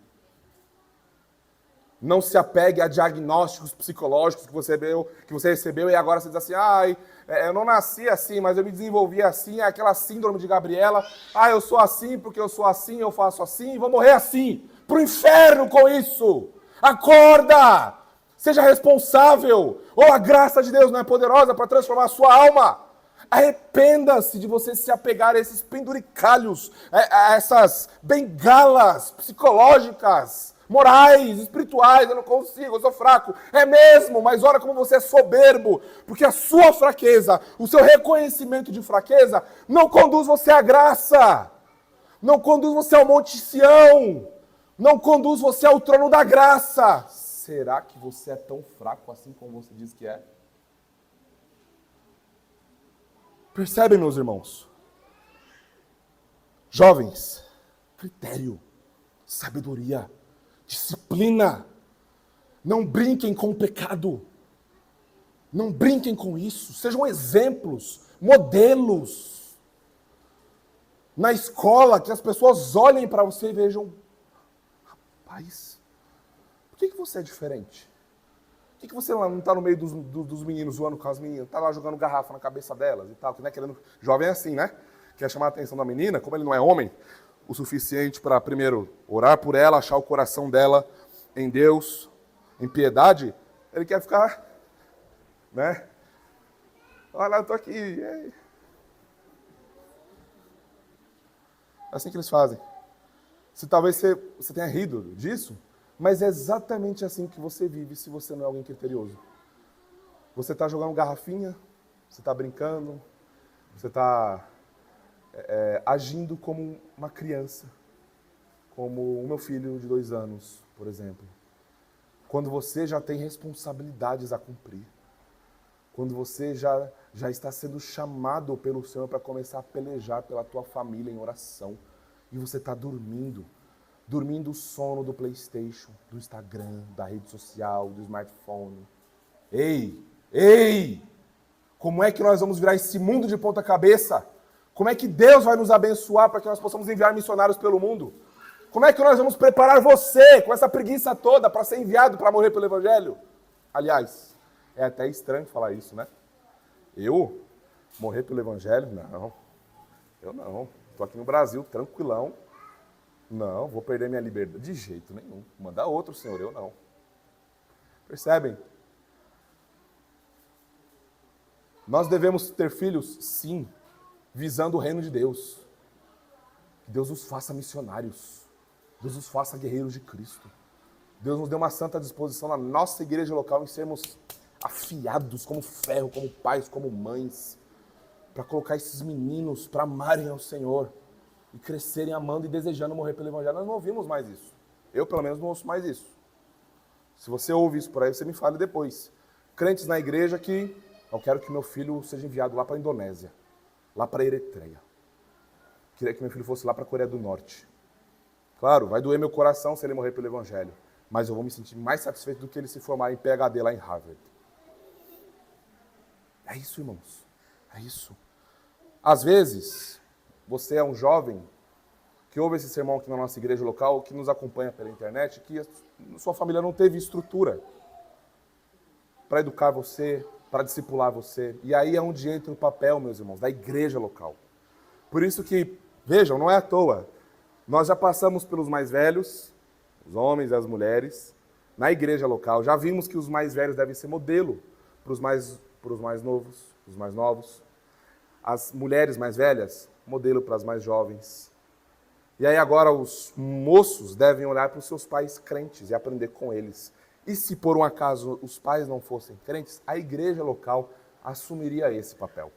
Não se apegue a diagnósticos psicológicos que você recebeu e agora você diz assim, eu não nasci assim, mas eu me desenvolvi assim, é aquela síndrome de Gabriela, eu sou assim porque eu sou assim, eu faço assim, vou morrer assim, pro inferno com isso! Acorda! Seja responsável! Ou a graça de Deus não é poderosa para transformar a sua alma? Arrependa-se de você se apegar a esses penduricalhos, a essas bengalas psicológicas, morais, espirituais, eu não consigo, eu sou fraco. É mesmo, mas olha como você é soberbo, porque a sua fraqueza, o seu reconhecimento de fraqueza, não conduz você à graça, não conduz você ao Monte Sião, não conduz você ao trono da graça. Será que você é tão fraco assim como você diz que é? Percebem, meus irmãos? Jovens, critério, sabedoria, disciplina. Não brinquem com o pecado. Não brinquem com isso. Sejam exemplos, modelos. Na escola, que as pessoas olhem para você e vejam, rapaz, por que você é diferente? Por que você não está no meio dos meninos, zoando com as meninas? Está lá jogando garrafa na cabeça delas e tal, que não é querendo... Jovem é assim, né? Quer chamar a atenção da menina, como ele não é homem o suficiente para, primeiro, orar por ela, achar o coração dela em Deus, em piedade, ele quer ficar, né? Olha, eu tô aqui. É assim que eles fazem. Talvez você tenha rido disso, mas é exatamente assim que você vive se você não é alguém criterioso. Você está jogando garrafinha, você está brincando, você está agindo como uma criança, como o meu filho de 2 anos, por exemplo. Quando você já tem responsabilidades a cumprir, quando você já está sendo chamado pelo Senhor para começar a pelejar pela tua família em oração, e você está dormindo o sono do PlayStation, do Instagram, da rede social, do smartphone. Ei! Como é que nós vamos virar esse mundo de ponta cabeça? Como é que Deus vai nos abençoar para que nós possamos enviar missionários pelo mundo? Como é que nós vamos preparar você com essa preguiça toda para ser enviado para morrer pelo Evangelho? Aliás, é até estranho falar isso, né? Eu Morrer pelo evangelho? Não. Eu não. Estou aqui no Brasil, tranquilão. Não, vou perder minha liberdade. De jeito nenhum. Manda outro, Senhor, eu não. Percebem? Nós devemos ter filhos, sim, visando o reino de Deus. Que Deus nos faça missionários. Deus nos faça guerreiros de Cristo. Deus nos dê uma santa disposição na nossa igreja local em sermos afiados como ferro, como pais, como mães, para colocar esses meninos para amarem ao Senhor e crescerem amando e desejando morrer pelo evangelho. Nós não ouvimos mais isso. Eu, pelo menos, não ouço mais isso. Se você ouve isso por aí, você me fale depois. Crentes na igreja que eu quero que meu filho seja enviado lá para a Indonésia, lá para a Eritreia. Queria que meu filho fosse lá para a Coreia do Norte. Claro, vai doer meu coração se ele morrer pelo evangelho, mas eu vou me sentir mais satisfeito do que ele se formar em PhD lá em Harvard. É isso, irmãos. É isso. Às vezes, você é um jovem que ouve esse sermão aqui na nossa igreja local, que nos acompanha pela internet, que a sua família não teve estrutura para educar você, para discipular você. E aí é onde entra o papel, meus irmãos, da igreja local. Por isso que, vejam, não é à toa, nós já passamos pelos mais velhos, os homens e as mulheres, na igreja local. Já vimos que os mais velhos devem ser modelo para os mais novos. As mulheres mais velhas, modelo para as mais jovens. E aí agora os moços devem olhar para os seus pais crentes e aprender com eles. E se por um acaso os pais não fossem crentes, a igreja local assumiria esse papel.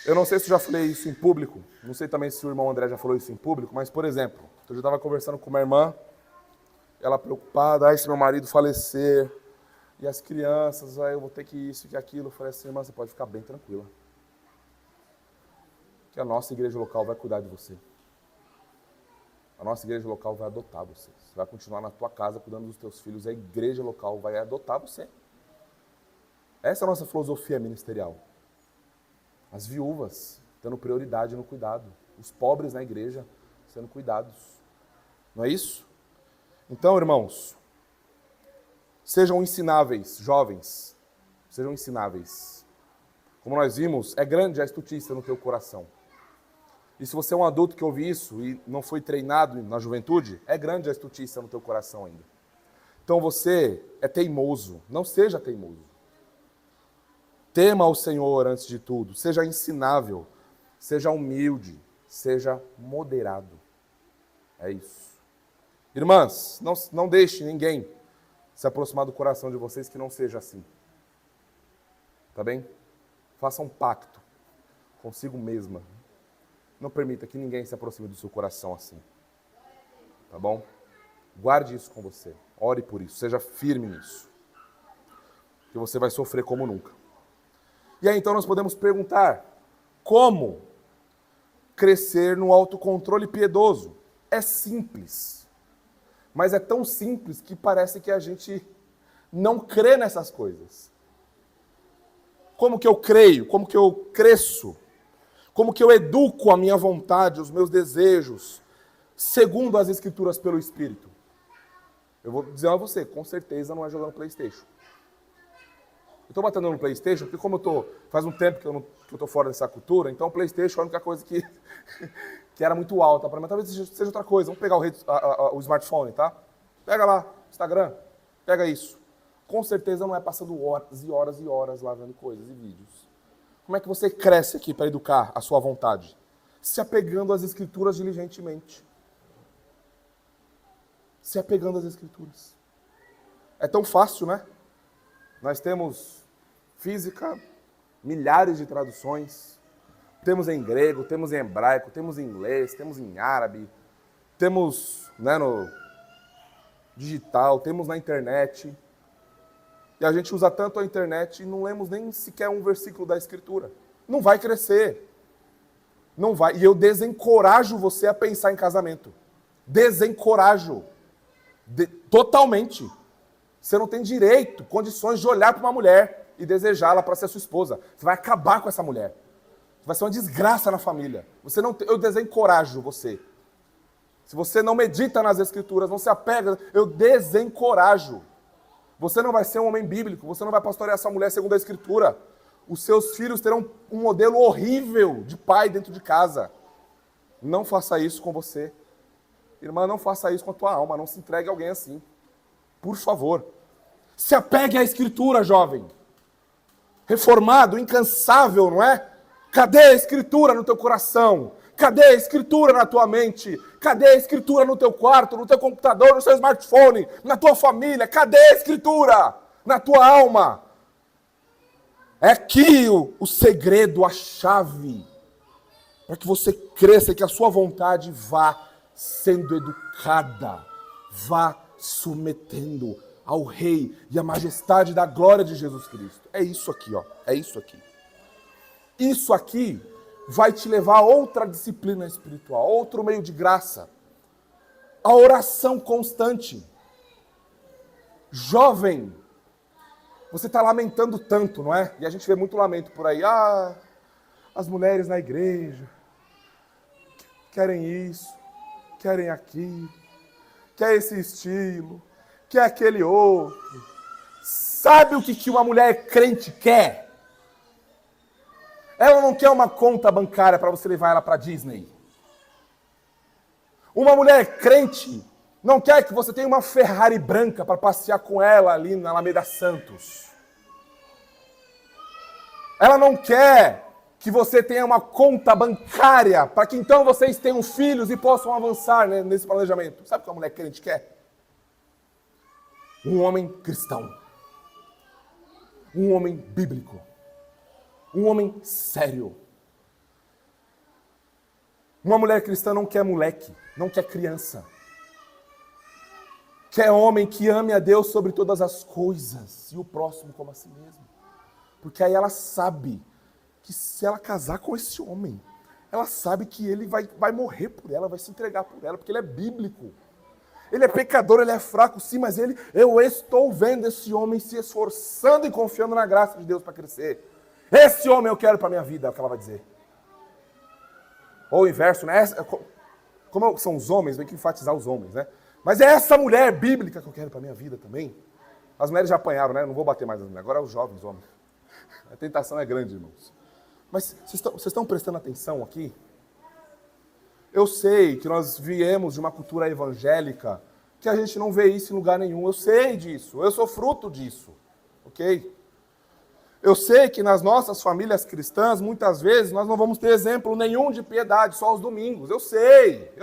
Eu não sei se eu já falei isso em público, não sei também se o irmão André já falou isso em público, mas, por exemplo, eu já estava conversando com uma irmã, ela preocupada, se meu marido falecer, e as crianças, eu vou ter que isso, que aquilo. Eu falei assim, irmã, você pode ficar bem tranquila. Que a nossa igreja local vai cuidar de você. A nossa igreja local vai adotar você. Você vai continuar na tua casa cuidando dos teus filhos, a igreja local vai adotar você. Essa é a nossa filosofia ministerial. As viúvas dando prioridade no cuidado. Os pobres na igreja sendo cuidados. Não é isso? Então, irmãos, sejam ensináveis, jovens. Sejam ensináveis. Como nós vimos, é grande a estultícia no teu coração. E se você é um adulto que ouve isso e não foi treinado na juventude, é grande a estultícia no teu coração ainda. Então você é teimoso. Não seja teimoso. Tema ao Senhor antes de tudo. Seja ensinável. Seja humilde. Seja moderado. É isso. Irmãs, não deixe ninguém se aproximar do coração de vocês que não seja assim. Tá bem? Faça um pacto consigo mesma. Não permita que ninguém se aproxime do seu coração assim. Tá bom? Guarde isso com você. Ore por isso. Seja firme nisso. Que você vai sofrer como nunca. E aí então nós podemos perguntar: como crescer no autocontrole piedoso? É simples. Mas é tão simples que parece que a gente não crê nessas coisas. Como que eu creio? Como que eu cresço? Como que eu educo a minha vontade, os meus desejos, segundo as Escrituras pelo Espírito? Eu vou dizer a você, com certeza não é jogando PlayStation. Eu estou batendo no PlayStation porque como faz um tempo que eu estou fora dessa cultura, então o PlayStation é a única coisa que era muito alta para mim. Talvez seja outra coisa. Vamos pegar o smartphone, tá? Pega lá, Instagram, pega isso. Com certeza não é passando horas e horas e horas lá vendo coisas e vídeos. Como é que você cresce aqui para educar a sua vontade? Se apegando às Escrituras diligentemente. Se apegando às Escrituras. É tão fácil, né? Nós temos física, milhares de traduções. Temos em grego, temos em hebraico, temos em inglês, temos em árabe. Temos no digital, temos na internet. E a gente usa tanto a internet e não lemos nem sequer um versículo da Escritura. Não vai crescer. Não vai. E eu desencorajo você a pensar em casamento. Desencorajo. Totalmente. Você não tem direito, condições de olhar para uma mulher e desejá-la para ser sua esposa. Você vai acabar com essa mulher. Vai ser uma desgraça na família. Eu desencorajo você. Se você não medita nas Escrituras, não se apega, eu desencorajo. Você não vai ser um homem bíblico, você não vai pastorear essa mulher segundo a Escritura. os seus filhos terão um modelo horrível de pai dentro de casa. Não faça isso com você. Irmã, não faça isso com a tua alma, não se entregue a alguém assim. Por favor. Se apegue à Escritura, jovem. Reformado, incansável, não é? Cadê a Escritura no teu coração? Cadê a Escritura na tua mente? Cadê a Escritura no teu quarto, no teu computador, no seu smartphone, na tua família? Cadê a Escritura na tua alma? É aqui o segredo, a chave, para que você cresça e que a sua vontade vá sendo educada, vá submetendo ao Rei e à majestade da glória de Jesus Cristo. É isso aqui, ó. É isso aqui. Isso aqui vai te levar a outra disciplina espiritual, outro meio de graça. A oração constante. Jovem, você está lamentando tanto, não é? E a gente vê muito lamento por aí. Ah, as mulheres na igreja querem isso, querem aquilo, quer esse estilo, quer aquele outro. Sabe o que uma mulher crente quer? Ela não quer uma conta bancária para você levar ela para Disney. Uma mulher crente não quer que você tenha uma Ferrari branca para passear com ela ali na Alameda Santos. Ela não quer que você tenha uma conta bancária para que então vocês tenham filhos e possam avançar, né, nesse planejamento. Sabe o que uma mulher crente quer? Um homem cristão. Um homem bíblico. Um homem sério. Uma mulher cristã não quer moleque, não quer criança. Quer homem que ame a Deus sobre todas as coisas e o próximo como a si mesmo. Porque aí ela sabe que se ela casar com esse homem, ela sabe que ele vai morrer por ela, vai se entregar por ela, porque ele é bíblico. Ele é pecador, ele é fraco, sim, mas eu estou vendo esse homem se esforçando e confiando na graça de Deus para crescer. Esse homem eu quero para a minha vida, é o que ela vai dizer. Ou o inverso, né? Como são os homens, tem que enfatizar os homens, né? Mas é essa mulher bíblica que eu quero para a minha vida também. As mulheres já apanharam, né? Eu não vou bater mais nas mulheres. Agora é os jovens homens. A tentação é grande, irmãos. Mas vocês estão prestando atenção aqui? Eu sei que nós viemos de uma cultura evangélica que a gente não vê isso em lugar nenhum. Eu sei disso. Eu sou fruto disso. Ok? Eu sei que nas nossas famílias cristãs, muitas vezes, nós não vamos ter exemplo nenhum de piedade, só aos domingos. Eu sei.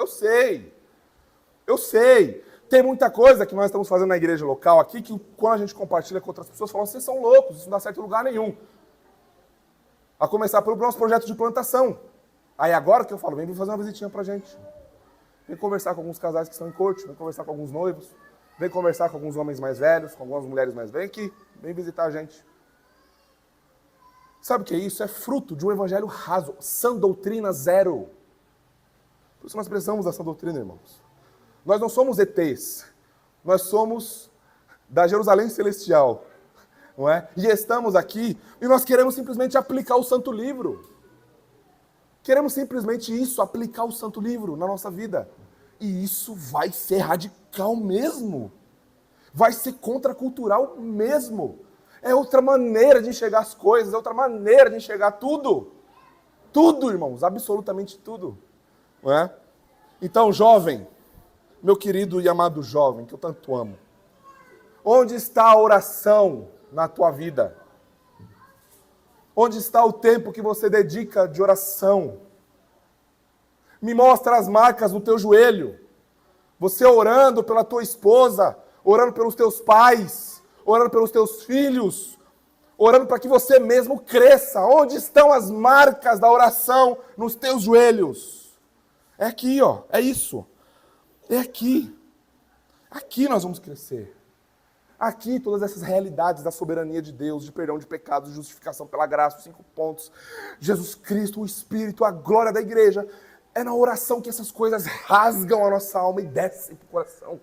Tem muita coisa que nós estamos fazendo na igreja local aqui, que quando a gente compartilha com outras pessoas, falam, vocês são loucos, isso não dá certo em lugar nenhum. A começar pelo nosso projeto de plantação. Aí agora que eu falo, vem fazer uma visitinha pra gente. Vem conversar com alguns casais que estão em corte, vem conversar com alguns noivos, vem conversar com alguns homens mais velhos, com algumas mulheres mais velhas. Vem aqui, vem visitar a gente. Sabe o que é isso? É fruto de um evangelho raso, sã doutrina zero. Por isso nós precisamos da sã doutrina, irmãos. Nós não somos ETs, nós somos da Jerusalém Celestial, não é? E estamos aqui e nós queremos simplesmente aplicar o Santo Livro. Queremos simplesmente isso, aplicar o Santo Livro na nossa vida. E isso vai ser radical mesmo. Vai ser contracultural mesmo. É outra maneira de enxergar as coisas, é outra maneira de enxergar tudo. Tudo, irmãos, absolutamente tudo. Não é? Então, jovem, meu querido e amado jovem, que eu tanto amo, onde está a oração na tua vida? Onde está o tempo que você dedica de oração? Me mostra as marcas no teu joelho. Você orando pela tua esposa, orando pelos teus pais, orando pelos teus filhos, orando para que você mesmo cresça. Onde estão as marcas da oração nos teus joelhos? É aqui, ó, é isso. É aqui. Aqui nós vamos crescer. Aqui todas essas realidades da soberania de Deus, de perdão de pecados, de justificação pela graça, os 5 pontos, Jesus Cristo, o Espírito, a glória da igreja. É na oração que essas coisas rasgam a nossa alma e descem para o coração.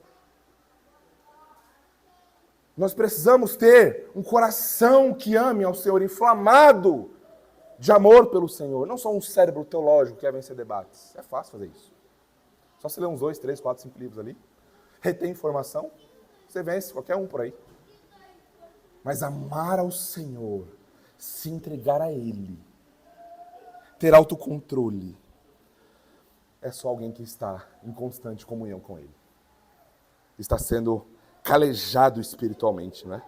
Nós precisamos ter um coração que ame ao Senhor, inflamado de amor pelo Senhor. Não só um cérebro teológico que quer vencer debates. É fácil fazer isso. Só você ler uns 2, 3, 4, 5 livros ali, reter informação, você vence qualquer um por aí. Mas amar ao Senhor, se entregar a Ele, ter autocontrole, é só alguém que está em constante comunhão com Ele. Está sendo calejado espiritualmente, não é?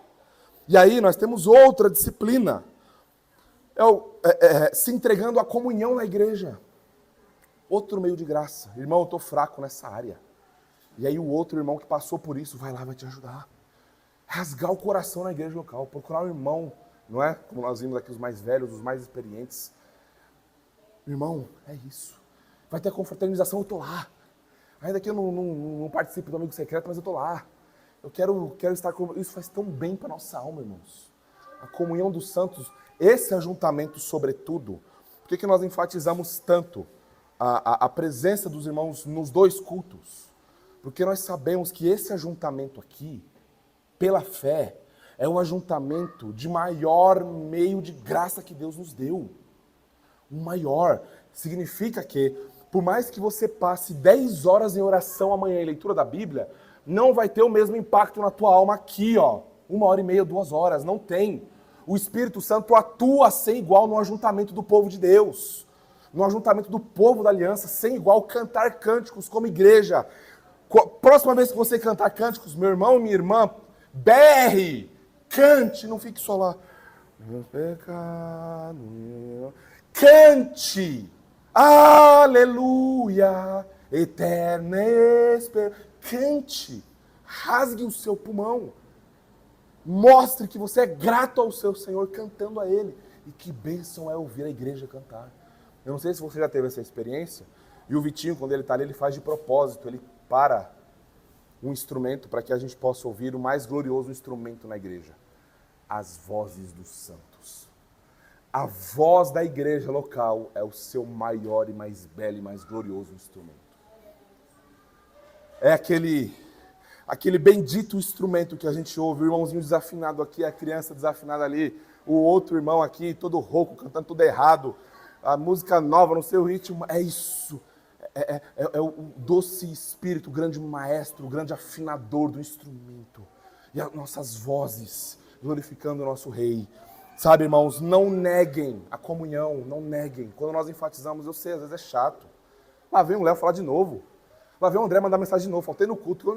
E aí nós temos outra disciplina, se entregando à comunhão na igreja. Outro meio de graça. Irmão, eu estou fraco nessa área. E aí o outro irmão que passou por isso vai lá, vai te ajudar. Rasgar o coração na igreja local, procurar um irmão, não é? Como nós vimos aqui, os mais velhos, os mais experientes. Irmão, é isso. Vai ter confraternização, eu estou lá. Ainda que eu não participe do amigo secreto, mas eu estou lá. Eu quero estar com... Isso faz tão bem para a nossa alma, irmãos. A comunhão dos santos, esse ajuntamento sobretudo. Por que nós enfatizamos tanto a presença dos irmãos nos dois cultos? Porque nós sabemos que esse ajuntamento aqui, pela fé, é o ajuntamento de maior meio de graça que Deus nos deu. O maior. Significa que, por mais que você passe 10 horas em oração amanhã em leitura da Bíblia, não vai ter o mesmo impacto na tua alma aqui, ó. 1h30, 2 horas. Não tem. O Espírito Santo atua sem igual no ajuntamento do povo de Deus. No ajuntamento do povo da aliança, sem igual, cantar cânticos como igreja. Próxima vez que você cantar cânticos, meu irmão e minha irmã, berre, cante, não fique só lá. Cante, aleluia, eterna esperança. Cante, rasgue o seu pulmão. Mostre que você é grato ao seu Senhor cantando a Ele. E que bênção é ouvir a igreja cantar. Eu não sei se você já teve essa experiência. E o Vitinho, quando ele está ali, ele faz de propósito. Ele para um instrumento para que a gente possa ouvir o mais glorioso instrumento na igreja. As vozes dos santos. A voz da igreja local é o seu maior e mais belo e mais glorioso instrumento. É aquele bendito instrumento que a gente ouve, o irmãozinho desafinado aqui, a criança desafinada ali, o outro irmão aqui, todo rouco, cantando tudo errado, a música nova no seu ritmo, é isso. É o doce espírito, o grande maestro, o grande afinador do instrumento. E as nossas vozes glorificando o nosso rei. Sabe, irmãos, não neguem a comunhão, não neguem. Quando nós enfatizamos, eu sei, às vezes é chato. Lá vem o Léo falar de novo. Lá vem o André mandar mensagem de novo, faltei no culto.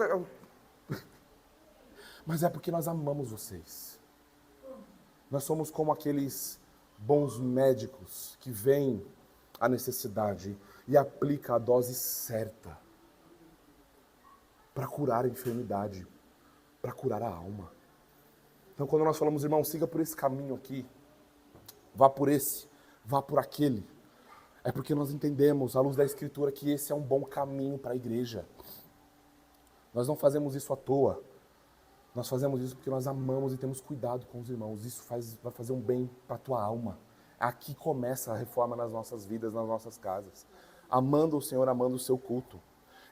Mas é porque nós amamos vocês. Nós somos como aqueles bons médicos que veem a necessidade e aplicam a dose certa para curar a enfermidade, para curar a alma. Então, quando nós falamos, irmão, siga por esse caminho aqui, vá por esse, vá por aquele, é porque nós entendemos, à luz da Escritura, que esse é um bom caminho para a igreja. Nós não fazemos isso à toa. Nós fazemos isso porque nós amamos e temos cuidado com os irmãos. Isso vai fazer um bem para a tua alma. Aqui começa a reforma nas nossas vidas, nas nossas casas. Amando o Senhor, amando o seu culto.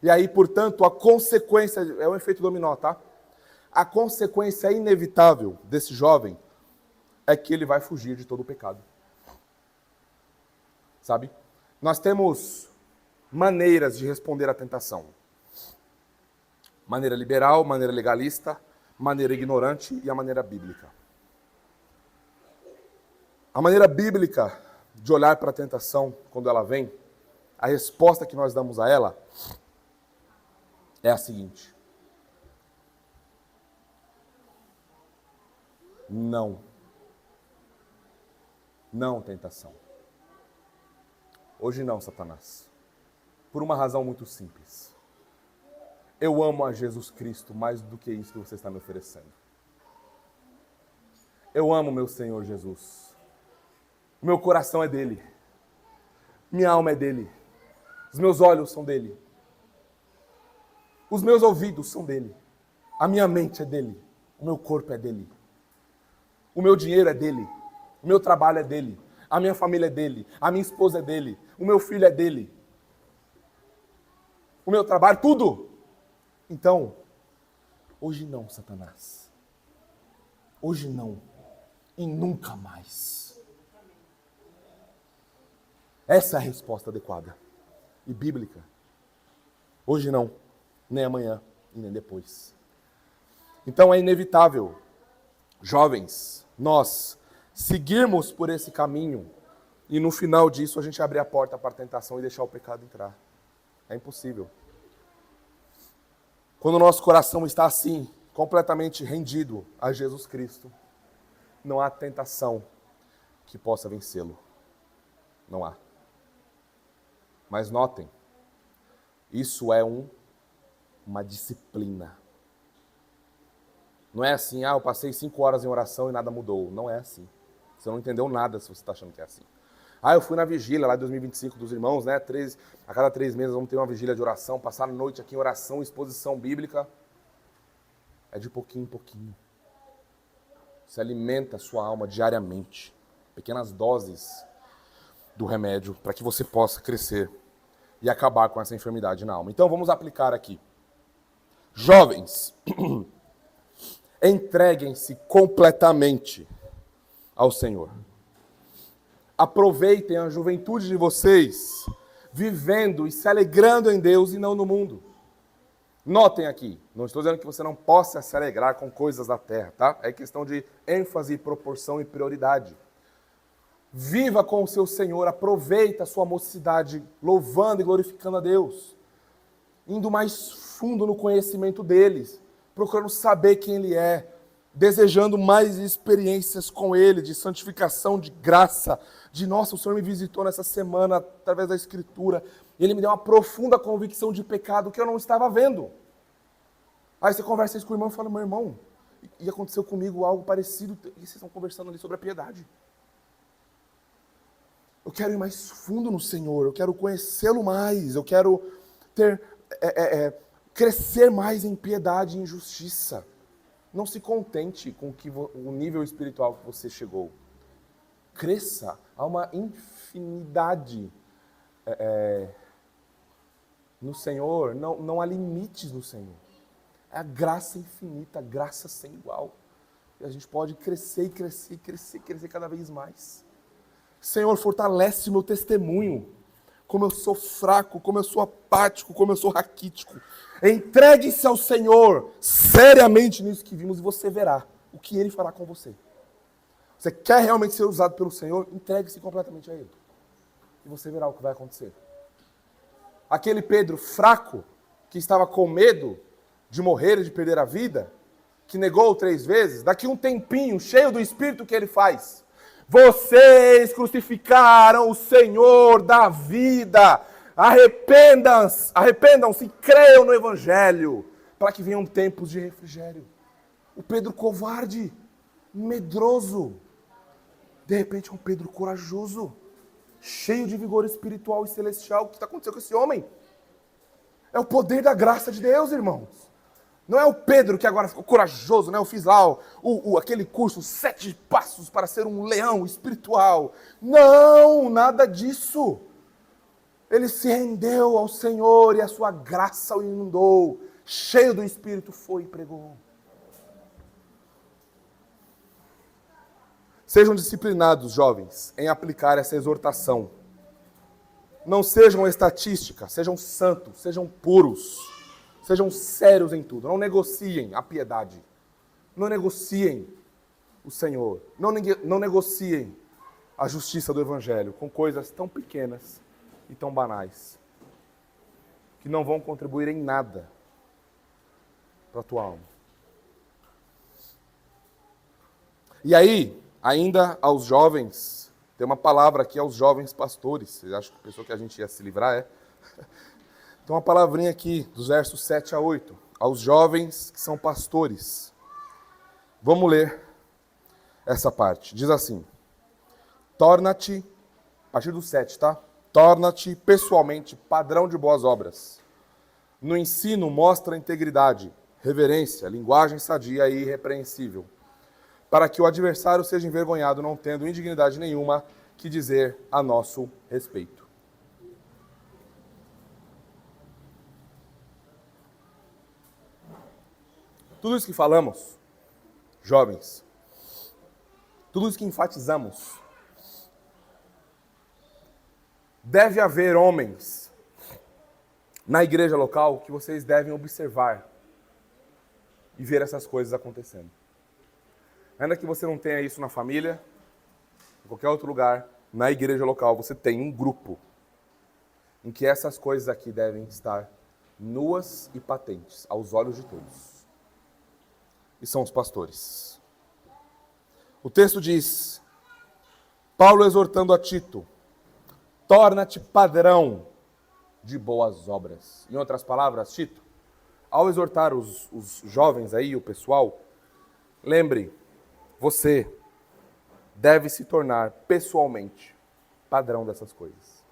E aí, portanto, a consequência, é um efeito dominó, tá? A consequência inevitável desse jovem é que ele vai fugir de todo o pecado. Sabe? Nós temos maneiras de responder à tentação. Maneira liberal, maneira legalista, maneira ignorante e a maneira bíblica. A maneira bíblica de olhar para a tentação quando ela vem, a resposta que nós damos a ela é a seguinte: não. Não, tentação. Hoje não, Satanás. Por uma razão muito simples. Eu amo a Jesus Cristo mais do que isso que você está me oferecendo. Eu amo meu Senhor Jesus. Meu coração é dele. Minha alma é dele. Os meus olhos são dele. Os meus ouvidos são dele. A minha mente é dele. O meu corpo é dele. O meu dinheiro é dele. O meu trabalho é dele. A minha família é dele. A minha esposa é dele. O meu filho é dele. O meu trabalho, tudo. Então, hoje não, Satanás. Hoje não. E nunca mais. Essa é a resposta adequada e bíblica. Hoje não, nem amanhã e nem depois. Então é inevitável, jovens, nós seguirmos por esse caminho e no final disso a gente abrir a porta para a tentação e deixar o pecado entrar. É impossível. Quando o nosso coração está assim, completamente rendido a Jesus Cristo, não há tentação que possa vencê-lo. Não há. Mas notem, isso é uma disciplina. Não é assim, eu passei 5 horas em oração e nada mudou. Não é assim. Você não entendeu nada se você está achando que é assim. Eu fui na vigília lá de 2025 dos irmãos, né? A cada 3 meses vamos ter uma vigília de oração, passar a noite aqui em oração, exposição bíblica. É de pouquinho em pouquinho. Você alimenta a sua alma diariamente. Pequenas doses do remédio para que você possa crescer e acabar com essa enfermidade na alma. Então vamos aplicar aqui. Jovens, entreguem-se completamente ao Senhor. Aproveitem a juventude de vocês, vivendo e se alegrando em Deus e não no mundo. Notem aqui, não estou dizendo que você não possa se alegrar com coisas da terra, tá? É questão de ênfase, proporção e prioridade. Viva com o seu Senhor, aproveita a sua mocidade, louvando e glorificando a Deus. Indo mais fundo no conhecimento deles, procurando saber quem Ele é, desejando mais experiências com Ele, de santificação, de graça, nossa, o Senhor me visitou nessa semana através da Escritura, e Ele me deu uma profunda convicção de pecado que eu não estava vendo. Aí você conversa isso com o irmão e fala, meu irmão, e aconteceu comigo algo parecido, e vocês estão conversando ali sobre a piedade. Eu quero ir mais fundo no Senhor, eu quero conhecê-lo mais, eu quero crescer mais em piedade e em justiça. Não se contente com o nível espiritual que você chegou. Cresça a uma infinidade no Senhor. Não há limites no Senhor. É a graça infinita, a graça sem igual. E a gente pode crescer e crescer, crescer, crescer cada vez mais. Senhor, fortalece o meu testemunho. Como eu sou fraco, como eu sou apático, como eu sou raquítico. Entregue-se ao Senhor seriamente nisso que vimos e você verá o que Ele fará com você. Você quer realmente ser usado pelo Senhor? Entregue-se completamente a Ele. E você verá o que vai acontecer. Aquele Pedro fraco, que estava com medo de morrer e de perder a vida, que negou 3 vezes, daqui um tempinho, cheio do Espírito, o que ele faz? Vocês crucificaram o Senhor da vida. Arrependam-se e creiam no Evangelho, para que venham tempos de refrigério. O Pedro covarde, medroso, de repente é um Pedro corajoso, cheio de vigor espiritual e celestial. O que está acontecendo com esse homem? É o poder da graça de Deus, irmãos. Não é o Pedro que agora ficou corajoso, né? Eu fiz lá aquele curso, 7 passos para ser um leão espiritual. Não, nada disso. Ele se rendeu ao Senhor e a sua graça o inundou. Cheio do Espírito foi e pregou. Sejam disciplinados, jovens, em aplicar essa exortação. Não sejam estatística, sejam santos, sejam puros. Sejam sérios em tudo. Não negociem a piedade. Não negociem o Senhor. Não negociem a justiça do Evangelho com coisas tão pequenas e tão banais, que não vão contribuir em nada para a tua alma. E aí, ainda aos jovens, tem uma palavra aqui aos jovens pastores. Vocês acham que a pessoa que a gente ia se livrar é? Tem uma palavrinha aqui, dos versos 7 a 8, aos jovens que são pastores. Vamos ler essa parte. Diz assim, torna-te, a partir do 7, tá? Torna-te pessoalmente padrão de boas obras. No ensino mostra integridade, reverência, linguagem sadia e irrepreensível, para que o adversário seja envergonhado, não tendo indignidade nenhuma que dizer a nosso respeito. Tudo isso que falamos, jovens, tudo isso que enfatizamos, deve haver homens na igreja local que vocês devem observar e ver essas coisas acontecendo. Ainda que você não tenha isso na família, em qualquer outro lugar, na igreja local, você tem um grupo em que essas coisas aqui devem estar nuas e patentes aos olhos de todos. E são os pastores. O texto diz, Paulo exortando a Tito, torna-te padrão de boas obras. Em outras palavras, Tito, ao exortar os jovens aí, o pessoal, lembre, você deve se tornar pessoalmente padrão dessas coisas.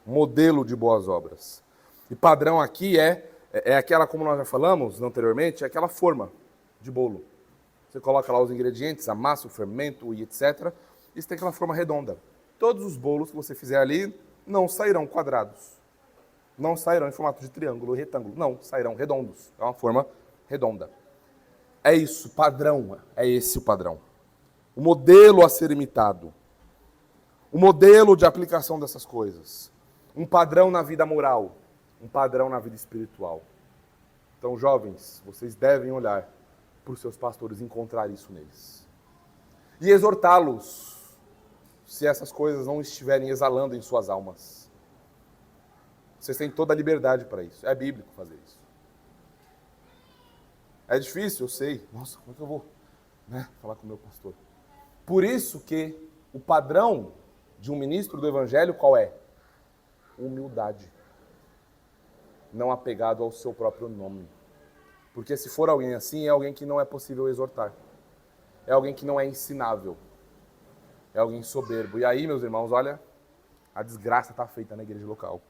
Modelo de boas obras. E padrão aqui é aquela, como nós já falamos anteriormente, é aquela forma de bolo. Você coloca lá os ingredientes, a massa, o fermento e etc. E você tem aquela forma redonda. Todos os bolos que você fizer ali não sairão quadrados. Não sairão em formato de triângulo, retângulo. Não, sairão redondos. É uma forma redonda. É isso, padrão. É esse o padrão. O modelo a ser imitado. O modelo de aplicação dessas coisas. Um padrão na vida moral. Um padrão na vida espiritual. Então, jovens, vocês devem olhar para os seus pastores e encontrar isso neles. E exortá-los, se essas coisas não estiverem exalando em suas almas. Vocês têm toda a liberdade para isso. É bíblico fazer isso. É difícil, eu sei. Nossa, como é que eu vou falar com o meu pastor? Por isso que o padrão de um ministro do evangelho qual é? Humildade. Não apegado ao seu próprio nome. Porque se for alguém assim, é alguém que não é possível exortar. É alguém que não é ensinável. É alguém soberbo. E aí, meus irmãos, olha, a desgraça está feita na igreja local.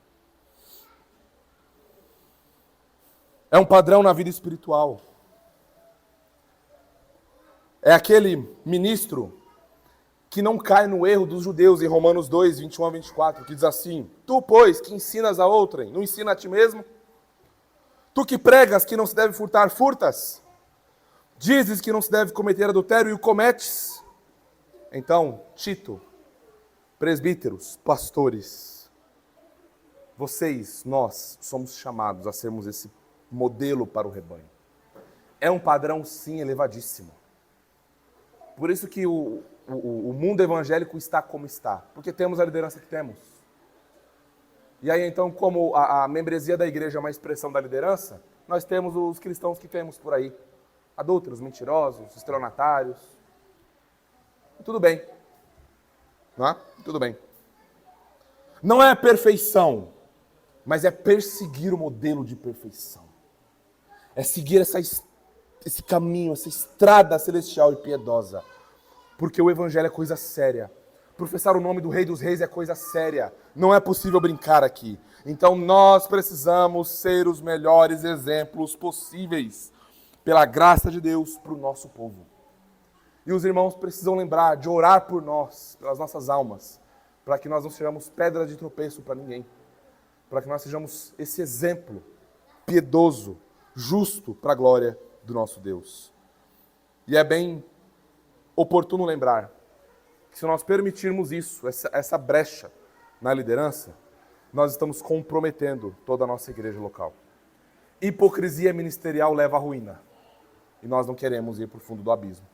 É um padrão na vida espiritual. É aquele ministro que não cai no erro dos judeus em Romanos 2, 21 a 24, que diz assim, tu, pois, que ensinas a outrem, não ensina a ti mesmo? Tu que pregas que não se deve furtar, furtas? Dizes que não se deve cometer adultério e o cometes? Então, Tito, presbíteros, pastores, vocês, nós, somos chamados a sermos esse modelo para o rebanho. É um padrão, sim, elevadíssimo. Por isso que o mundo evangélico está como está. Porque temos a liderança que temos. E aí, então, como a membresia da igreja é uma expressão da liderança, nós temos os cristãos que temos por aí. Adúlteros, mentirosos, estelionatários. Tudo bem. Não é? Tudo bem. Não é perfeição, mas é perseguir o modelo de perfeição. É seguir esse caminho, essa estrada celestial e piedosa. Porque o evangelho é coisa séria. Professar o nome do Rei dos Reis é coisa séria. Não é possível brincar aqui. Então nós precisamos ser os melhores exemplos possíveis, pela graça de Deus, para o nosso povo. E os irmãos precisam lembrar de orar por nós, pelas nossas almas, para que nós não sejamos pedra de tropeço para ninguém. Para que nós sejamos esse exemplo piedoso, justo para a glória do nosso Deus. E é bem oportuno lembrar que se nós permitirmos isso, essa brecha na liderança, nós estamos comprometendo toda a nossa igreja local. Hipocrisia ministerial leva à ruína. E nós não queremos ir para o fundo do abismo.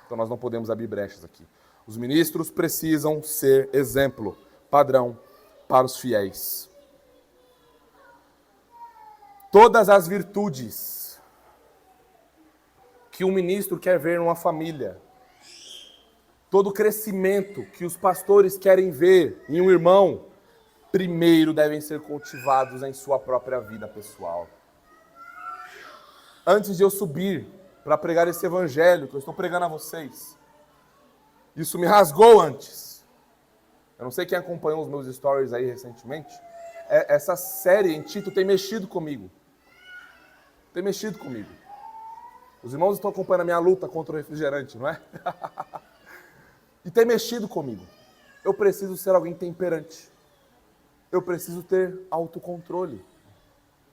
Então nós não podemos abrir brechas aqui. Os ministros precisam ser exemplo, padrão para os fiéis. Todas as virtudes que um ministro quer ver numa família, todo o crescimento que os pastores querem ver em um irmão, primeiro devem ser cultivados em sua própria vida pessoal. Antes de eu subir para pregar esse evangelho que eu estou pregando a vocês, isso me rasgou antes. Eu não sei quem acompanhou os meus stories aí recentemente. Essa série em Tito tem mexido comigo. Tem mexido comigo. Os irmãos estão acompanhando a minha luta contra o refrigerante, não é? E tem mexido comigo. Eu preciso ser alguém temperante. Eu preciso ter autocontrole.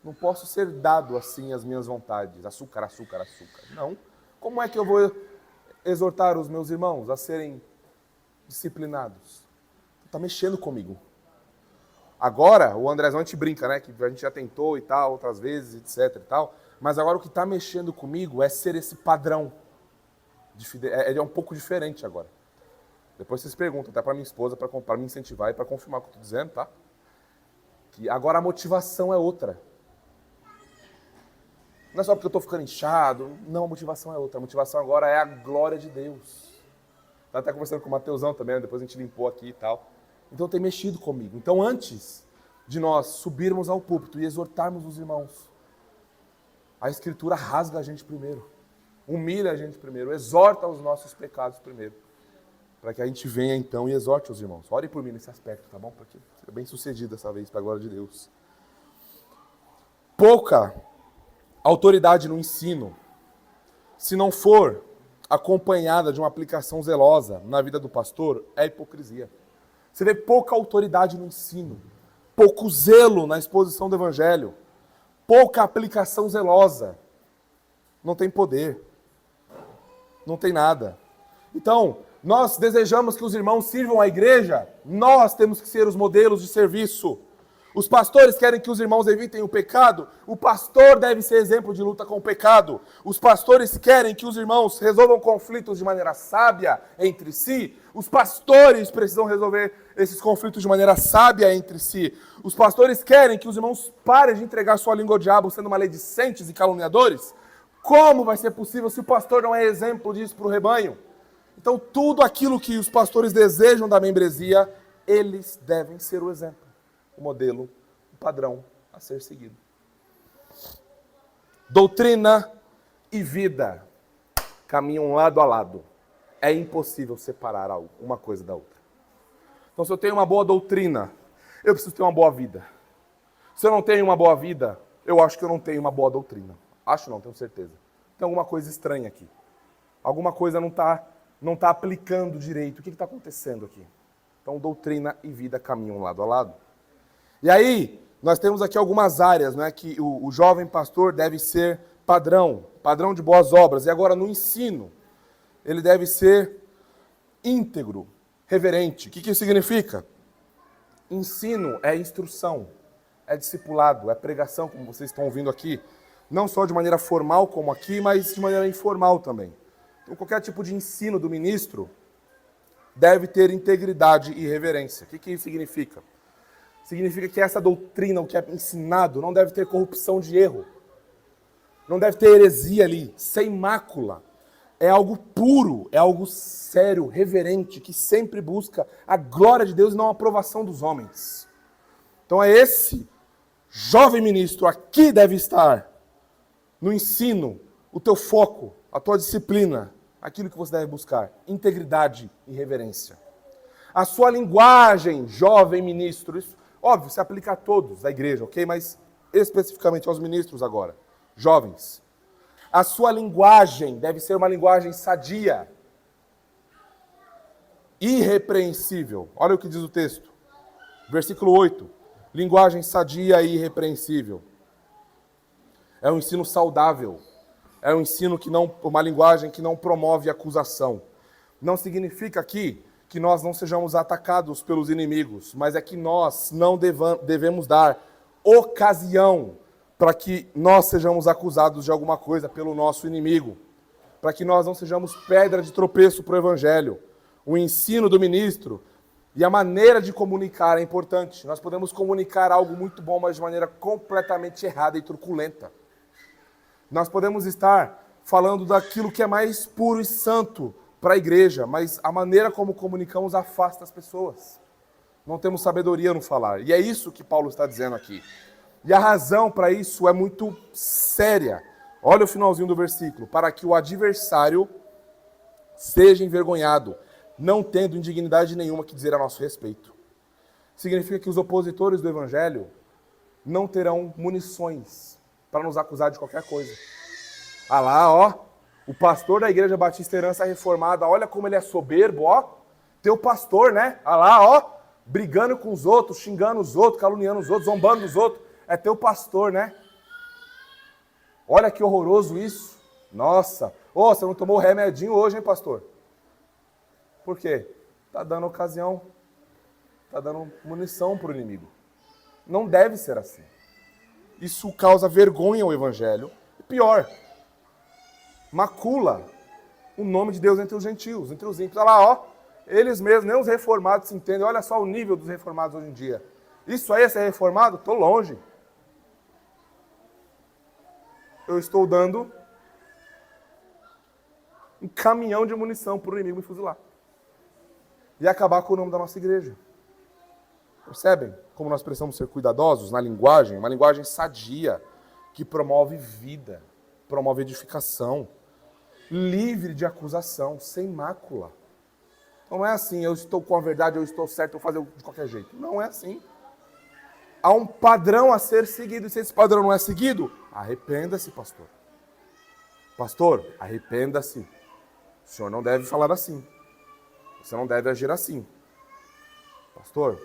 Não posso ser dado assim às minhas vontades. Açúcar, açúcar, açúcar. Não. Como é que eu vou exortar os meus irmãos a serem disciplinados? Está mexendo comigo. Agora, o Andrezão a gente brinca, né? Que a gente já tentou e tal, outras vezes, etc e tal. Mas agora o que está mexendo comigo é ser esse padrão. É um pouco diferente agora. Depois vocês perguntam até para minha esposa, para me incentivar e para confirmar o que eu estou dizendo, tá? Que agora a motivação é outra. Não é só porque eu estou ficando inchado. Não, a motivação é outra. A motivação agora é a glória de Deus. Estava até conversando com o Mateusão também, depois a gente limpou aqui e tal. Então tem mexido comigo. Então antes de nós subirmos ao púlpito e exortarmos os irmãos, a Escritura rasga a gente primeiro. Humilha a gente primeiro. Exorta os nossos pecados primeiro. Para que a gente venha então e exorte os irmãos. Ore por mim nesse aspecto, tá bom? Para que seja bem sucedido dessa vez, para a glória de Deus. Pouca autoridade no ensino, se não for acompanhada de uma aplicação zelosa na vida do pastor, é hipocrisia. Você vê pouca autoridade no ensino, pouco zelo na exposição do evangelho, pouca aplicação zelosa, não tem poder, não tem nada. Então, nós desejamos que os irmãos sirvam à igreja, nós temos que ser os modelos de serviço. Os pastores querem que os irmãos evitem o pecado, o pastor deve ser exemplo de luta com o pecado. Os pastores querem que os irmãos resolvam conflitos de maneira sábia entre si, os pastores precisam resolver esses conflitos de maneira sábia entre si. Os pastores querem que os irmãos parem de entregar sua língua ao diabo sendo maledicentes e caluniadores. Como vai ser possível se o pastor não é exemplo disso para o rebanho? Então, tudo aquilo que os pastores desejam da membresia, eles devem ser o exemplo, o modelo, o padrão a ser seguido. Doutrina e vida caminham lado a lado. É impossível separar uma coisa da outra. Então, se eu tenho uma boa doutrina, eu preciso ter uma boa vida. Se eu não tenho uma boa vida, eu acho que eu não tenho uma boa doutrina. Acho não, tenho certeza. Tem alguma coisa estranha aqui. Alguma coisa não está aplicando direito. O que está acontecendo aqui? Então, doutrina e vida caminham lado a lado. E aí, nós temos aqui algumas áreas, né, que o jovem pastor deve ser padrão de boas obras. E agora, no ensino, ele deve ser íntegro, reverente. O que isso significa? Ensino é instrução, é discipulado, é pregação, como vocês estão ouvindo aqui. Não só de maneira formal como aqui, mas de maneira informal também. Então, qualquer tipo de ensino do ministro deve ter integridade e reverência. O que isso significa? Significa que essa doutrina, o que é ensinado, não deve ter corrupção de erro. Não deve ter heresia ali, sem mácula. É algo puro, é algo sério, reverente, que sempre busca a glória de Deus e não a aprovação dos homens. Então é esse jovem ministro aqui deve estar no ensino, o teu foco, a tua disciplina, aquilo que você deve buscar, integridade e reverência. A sua linguagem, jovem ministro, isso, óbvio, se aplica a todos da igreja, ok? Mas especificamente aos ministros agora, jovens. A sua linguagem deve ser uma linguagem sadia, irrepreensível. Olha o que diz o texto. Versículo 8. Linguagem sadia e irrepreensível. É um ensino saudável. É um ensino uma linguagem que não promove acusação. Não significa aqui que nós não sejamos atacados pelos inimigos, mas é que nós não devemos dar ocasião para que nós sejamos acusados de alguma coisa pelo nosso inimigo, para que nós não sejamos pedra de tropeço para o evangelho. O ensino do ministro e a maneira de comunicar é importante. Nós podemos comunicar algo muito bom, mas de maneira completamente errada e truculenta. Nós podemos estar falando daquilo que é mais puro e santo para a igreja, mas a maneira como comunicamos afasta as pessoas. Não temos sabedoria no falar. E é isso que Paulo está dizendo aqui. E a razão para isso é muito séria. Olha o finalzinho do versículo. Para que o adversário seja envergonhado, não tendo indignidade nenhuma que dizer a nosso respeito. Significa que os opositores do evangelho não terão munições para nos acusar de qualquer coisa. Ah lá, ó, o pastor da Igreja Batista Herança Reformada, olha como ele é soberbo, ó. Teu pastor, né? Ah lá, ó, brigando com os outros, xingando os outros, caluniando os outros, zombando dos outros. É teu pastor, né? Olha que horroroso isso. Nossa, ô, você não tomou remedinho hoje, hein, pastor? Por quê? Está dando ocasião, está dando munição para o inimigo. Não deve ser assim. Isso causa vergonha ao evangelho. E pior, macula o nome de Deus entre os gentios, entre os ímpios. Olha lá, ó, Eles mesmos, nem os reformados se entendem. Olha só o nível dos reformados hoje em dia. Isso aí é ser reformado? Estou longe. Eu estou dando um caminhão de munição para o inimigo me fuzilar. E acabar com o nome da nossa igreja. Percebem como nós precisamos ser cuidadosos na linguagem? Uma linguagem sadia, que promove vida, promove edificação, livre de acusação, sem mácula. Não é assim, eu estou com a verdade, eu estou certo, eu vou fazer de qualquer jeito. Não é assim. Há um padrão a ser seguido, e se esse padrão não é seguido, arrependa-se, pastor. Pastor, arrependa-se. O senhor não deve falar assim. Você não deve agir assim. Pastor,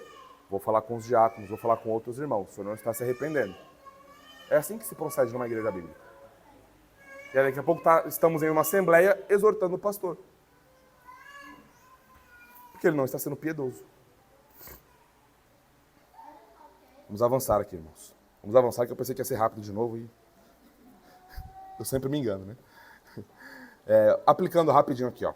vou falar com os diáconos, vou falar com outros irmãos. O senhor não está se arrependendo. É assim que se procede numa igreja bíblica. E aí, daqui a pouco estamos em uma assembleia exortando o pastor. Porque ele não está sendo piedoso. Vamos avançar aqui, irmãos. Vamos avançar, que eu pensei que ia ser rápido de novo e eu sempre me engano, né? Aplicando rapidinho aqui, ó.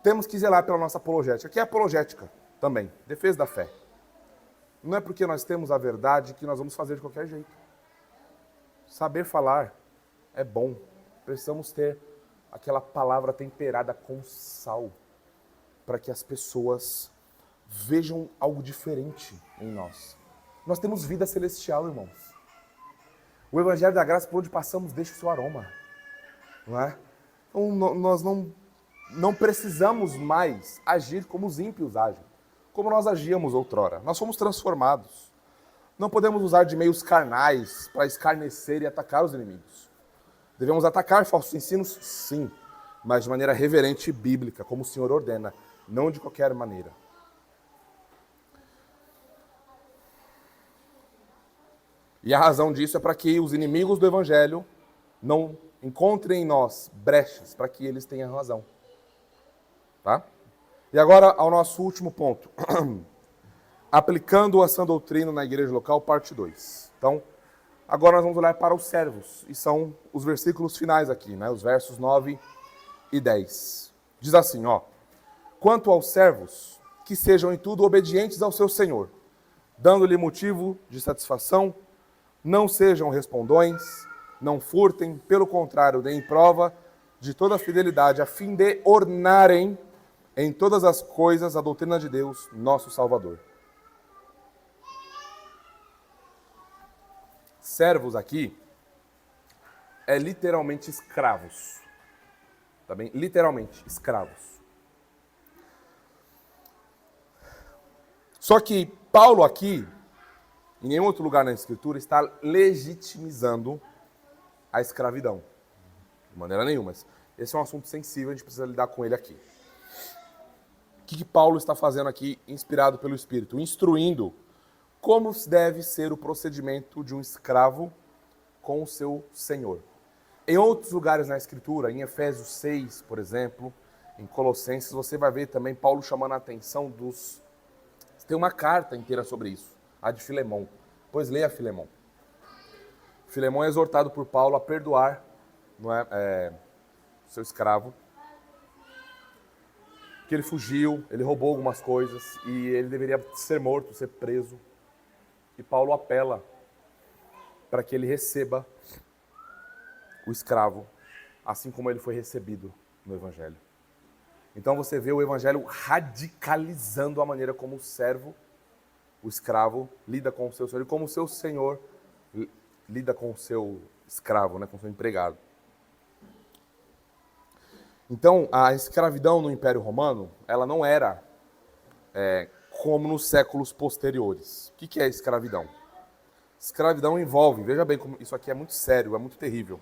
Temos que zelar pela nossa apologética. Aqui é apologética também, defesa da fé. Não é porque nós temos a verdade que nós vamos fazer de qualquer jeito. Saber falar é bom. Precisamos ter aquela palavra temperada com sal, para que as pessoas vejam algo diferente em nós. Nós temos vida celestial, irmãos. O Evangelho da Graça, por onde passamos, deixa o seu aroma. Não é? Então, nós não precisamos mais agir como os ímpios agem, como nós agíamos outrora. Nós fomos transformados. Não podemos usar de meios carnais para escarnecer e atacar os inimigos. Devemos atacar falsos ensinos? Sim, mas de maneira reverente e bíblica, como o Senhor ordena, não de qualquer maneira. E a razão disso é para que os inimigos do Evangelho não encontrem em nós brechas, para que eles tenham razão. Tá? E agora ao nosso último ponto. Aplicando a sã doutrina na igreja local, parte 2. Então, agora nós vamos olhar para os servos, e são os versículos finais aqui, né? Os versos 9 e 10. Diz assim, ó: quanto aos servos, que sejam em tudo obedientes ao seu Senhor, dando-lhe motivo de satisfação, não sejam respondões, não furtem, pelo contrário, deem prova de toda a fidelidade, a fim de ornarem em todas as coisas a doutrina de Deus, nosso Salvador. Servos aqui é literalmente escravos. Tá bem? Literalmente, escravos. Só que Paulo aqui, em nenhum outro lugar na Escritura, está legitimizando a escravidão. De maneira nenhuma. Esse é um assunto sensível, a gente precisa lidar com ele aqui. O que Paulo está fazendo aqui, inspirado pelo Espírito? Instruindo como deve ser o procedimento de um escravo com o seu senhor. Em outros lugares na Escritura, em Efésios 6, por exemplo, em Colossenses, você vai ver também Paulo chamando a atenção dos... Tem uma carta inteira sobre isso, a de Filemão. Pois leia Filemão. Filemão é exortado por Paulo a perdoar, não é, seu escravo, que ele fugiu, ele roubou algumas coisas e ele deveria ser morto, ser preso. E Paulo apela para que ele receba o escravo, assim como ele foi recebido no Evangelho. Então você vê o Evangelho radicalizando a maneira como o servo, o escravo, lida com o seu senhor, e como o seu senhor lida com o seu escravo, né, com o seu empregado. Então, a escravidão no Império Romano, ela não era como nos séculos posteriores. O que é escravidão? Escravidão envolve, veja bem, como isso aqui é muito sério, é muito terrível.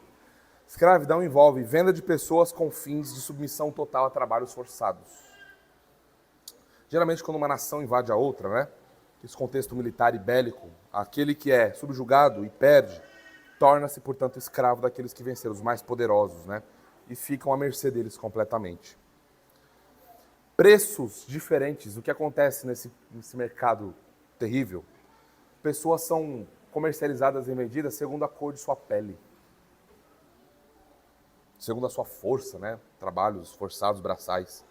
Escravidão envolve venda de pessoas com fins de submissão total a trabalhos forçados. Geralmente, quando uma nação invade a outra, né? Esse contexto militar e bélico, aquele que é subjugado e perde, torna-se, portanto, escravo daqueles que venceram, os mais poderosos, né? E ficam à mercê deles completamente. Preços diferentes, o que acontece nesse mercado terrível? Pessoas são comercializadas e vendidas segundo a cor de sua pele, segundo a sua força, né? Trabalhos forçados, braçais.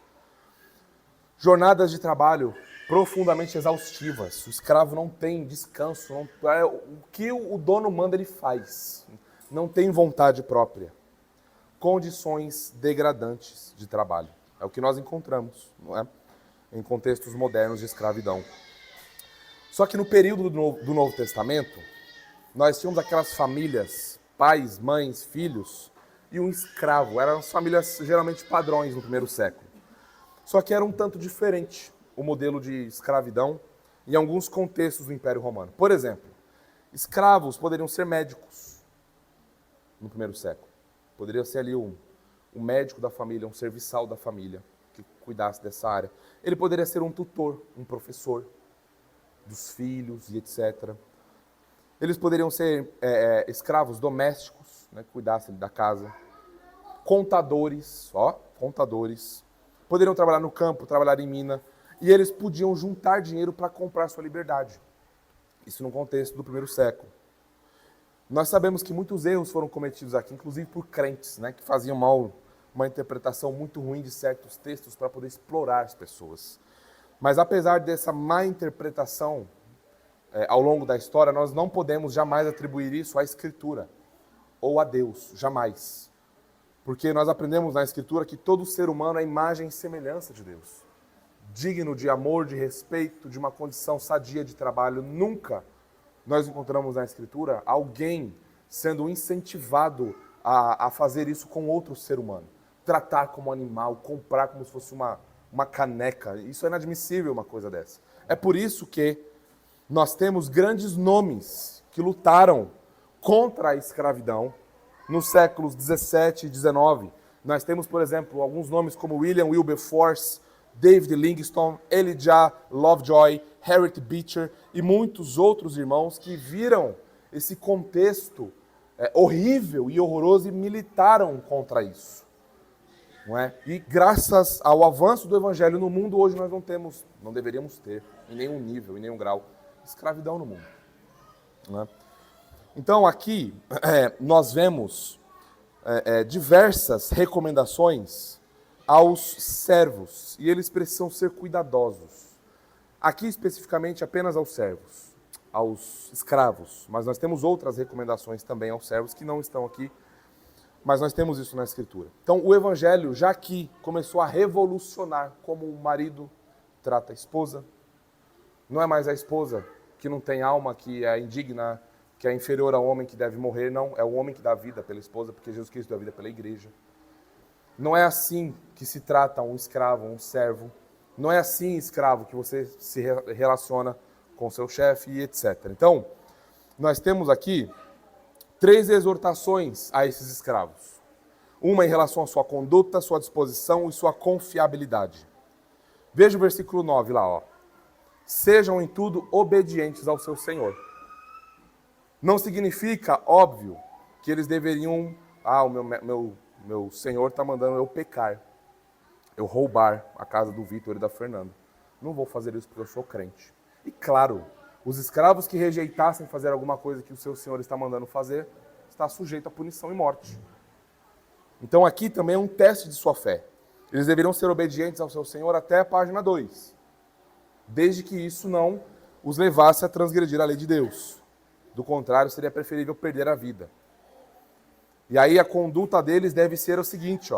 Jornadas de trabalho profundamente exaustivas. O escravo não tem descanso. O que o dono manda, ele faz. Não tem vontade própria. Condições degradantes de trabalho. É o que nós encontramos, não é? Em contextos modernos de escravidão. Só que no período do Novo Testamento, nós tínhamos aquelas famílias, pais, mães, filhos, e um escravo. Eram as famílias geralmente padrões no primeiro século. Só que era um tanto diferente o modelo de escravidão em alguns contextos do Império Romano. Por exemplo, escravos poderiam ser médicos no primeiro século. Poderia ser ali um médico da família, um serviçal da família que cuidasse dessa área. Ele poderia ser um tutor, um professor dos filhos e etc. Eles poderiam ser escravos domésticos, né, que cuidassem da casa. Contadores, contadores. Poderiam trabalhar no campo, trabalhar em mina. E eles podiam juntar dinheiro para comprar sua liberdade. Isso no contexto do primeiro século. Nós sabemos que muitos erros foram cometidos aqui, inclusive por crentes, né, que faziam uma interpretação muito ruim de certos textos para poder explorar as pessoas. Mas apesar dessa má interpretação ao longo da história, nós não podemos jamais atribuir isso à Escritura ou a Deus, jamais. Porque nós aprendemos na Escritura que todo ser humano é imagem e semelhança de Deus. Digno de amor, de respeito, de uma condição sadia de trabalho. Nunca nós encontramos na Escritura alguém sendo incentivado a fazer isso com outro ser humano. Tratar como animal, comprar como se fosse uma caneca. Isso é inadmissível, uma coisa dessa. É por isso que nós temos grandes nomes que lutaram contra a escravidão nos séculos 17 e 19. Nós temos, por exemplo, alguns nomes como William Wilberforce, David Livingstone, Elijah Lovejoy, Harriet Beecher e muitos outros irmãos que viram esse contexto horrível e horroroso e militaram contra isso. Não é? E graças ao avanço do evangelho no mundo, hoje nós não deveríamos ter, em nenhum nível, em nenhum grau, escravidão no mundo. Não é? Então aqui nós vemos diversas recomendações aos servos, e eles precisam ser cuidadosos. Aqui especificamente apenas aos servos, aos escravos, mas nós temos outras recomendações também aos servos que não estão aqui, mas nós temos isso na Escritura. Então o Evangelho já aqui começou a revolucionar como o marido trata a esposa. Não é mais a esposa que não tem alma, que é indigna, que é inferior ao homem que deve morrer, não, é o homem que dá vida pela esposa, porque Jesus Cristo dá vida pela igreja. Não é assim que se trata um escravo, um servo. Não é assim, escravo, que você se relaciona com seu chefe e etc. Então, nós temos aqui 3 exortações a esses escravos. Uma em relação à sua conduta, sua disposição e sua confiabilidade. Veja o versículo 9 lá, Sejam em tudo obedientes ao seu Senhor. Não significa, óbvio, que eles deveriam... o meu Senhor está mandando eu pecar, eu roubar a casa do Vitor e da Fernanda. Não vou fazer isso porque eu sou crente. E claro, os escravos que rejeitassem fazer alguma coisa que o seu Senhor está mandando fazer, está sujeito a punição e morte. Então aqui também é um teste de sua fé. Eles deveriam ser obedientes ao seu Senhor até a página 2. Desde que isso não os levasse a transgredir a lei de Deus. Do contrário, seria preferível perder a vida. E aí a conduta deles deve ser o seguinte,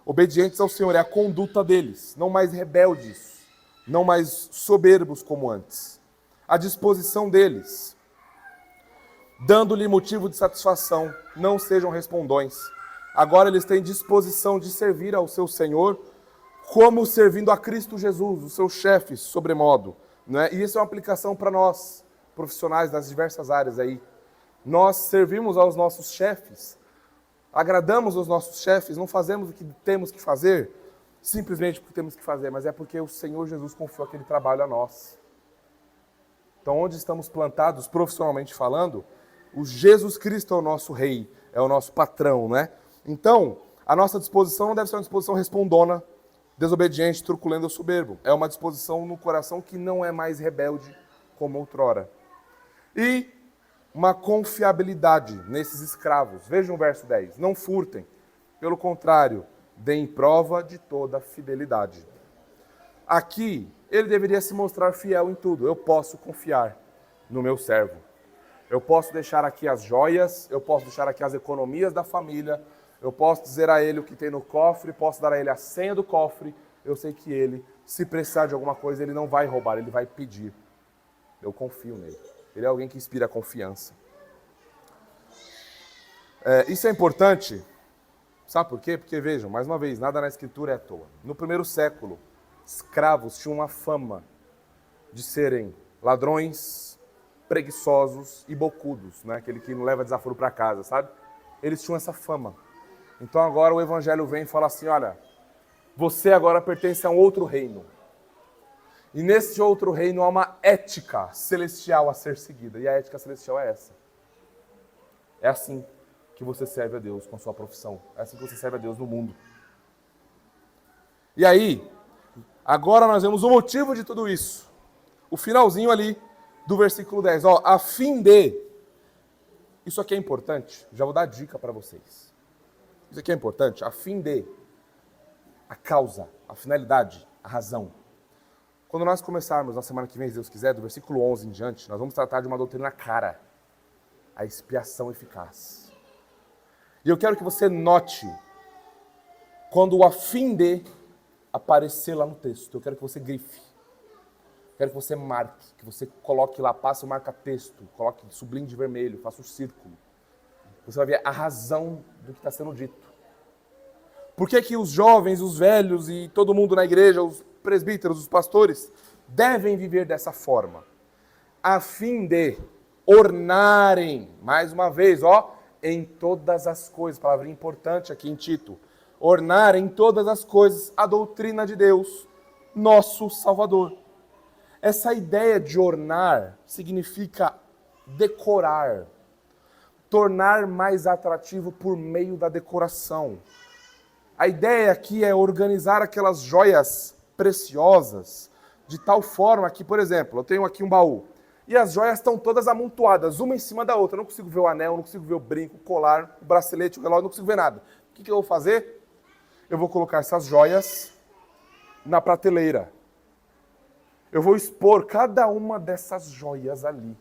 obedientes ao Senhor, é a conduta deles, não mais rebeldes, não mais soberbos como antes. A disposição deles, dando-lhe motivo de satisfação, não sejam respondões. Agora eles têm disposição de servir ao seu Senhor, como servindo a Cristo Jesus, o seu chefe, sobremodo. Né? E isso é uma aplicação para nós, profissionais das diversas áreas aí. Nós servimos aos nossos chefes, agradamos aos nossos chefes, não fazemos o que temos que fazer, simplesmente porque temos que fazer, mas é porque o Senhor Jesus confiou aquele trabalho a nós. Então, onde estamos plantados, profissionalmente falando, o Jesus Cristo é o nosso rei, é o nosso patrão, né? Então, a nossa disposição não deve ser uma disposição respondona, desobediente, truculenta ou soberbo. É uma disposição no coração que não é mais rebelde como outrora. E uma confiabilidade nesses escravos. Vejam o verso 10. Não furtem. Pelo contrário, deem prova de toda fidelidade. Aqui, ele deveria se mostrar fiel em tudo. Eu posso confiar no meu servo. Eu posso deixar aqui as joias, eu posso deixar aqui as economias da família, eu posso dizer a ele o que tem no cofre, posso dar a ele a senha do cofre. Eu sei que ele, se precisar de alguma coisa, ele não vai roubar, ele vai pedir. Eu confio nele. Ele é alguém que inspira confiança. Isso é importante, sabe por quê? Porque, vejam, mais uma vez, nada na Escritura é à toa. No primeiro século, escravos tinham uma fama de serem ladrões, preguiçosos e bocudos, né? Aquele que não leva desaforo para casa, sabe? Eles tinham essa fama. Então agora o evangelho vem e fala assim, olha, você agora pertence a um outro reino. E nesse outro reino há uma ética celestial a ser seguida. E a ética celestial é essa. É assim que você serve a Deus com a sua profissão. É assim que você serve a Deus no mundo. E aí, agora nós vemos o motivo de tudo isso. O finalzinho ali do versículo 10. Ó, a fim de... Isso aqui é importante. Já vou dar dica para vocês. Isso aqui é importante. A fim de... A causa, a finalidade, a razão. Quando nós começarmos na semana que vem, se Deus quiser, do versículo 11 em diante, nós vamos tratar de uma doutrina cara. A expiação eficaz. E eu quero que você note quando o a fim de aparecer lá no texto. Eu quero que você grife. Eu quero que você marque, que você coloque lá, passe o marca-texto, coloque sublinhe de vermelho, faça um círculo. Você vai ver a razão do que está sendo dito. Por que que os jovens, os velhos e todo mundo na igreja, os presbíteros, os pastores, devem viver dessa forma? A fim de ornarem, mais uma vez, ó, em todas as coisas, palavra importante aqui em Tito, ornar em todas as coisas a doutrina de Deus, nosso Salvador. Essa ideia de ornar significa decorar, tornar mais atrativo por meio da decoração. A ideia aqui é organizar aquelas joias preciosas de tal forma que, por exemplo, eu tenho aqui um baú e as joias estão todas amontoadas, uma em cima da outra. Eu não consigo ver o anel, não consigo ver o brinco, o colar, o bracelete, o relógio, não consigo ver nada. O que eu vou fazer? Eu vou colocar essas joias na prateleira. Eu vou expor cada uma dessas joias ali.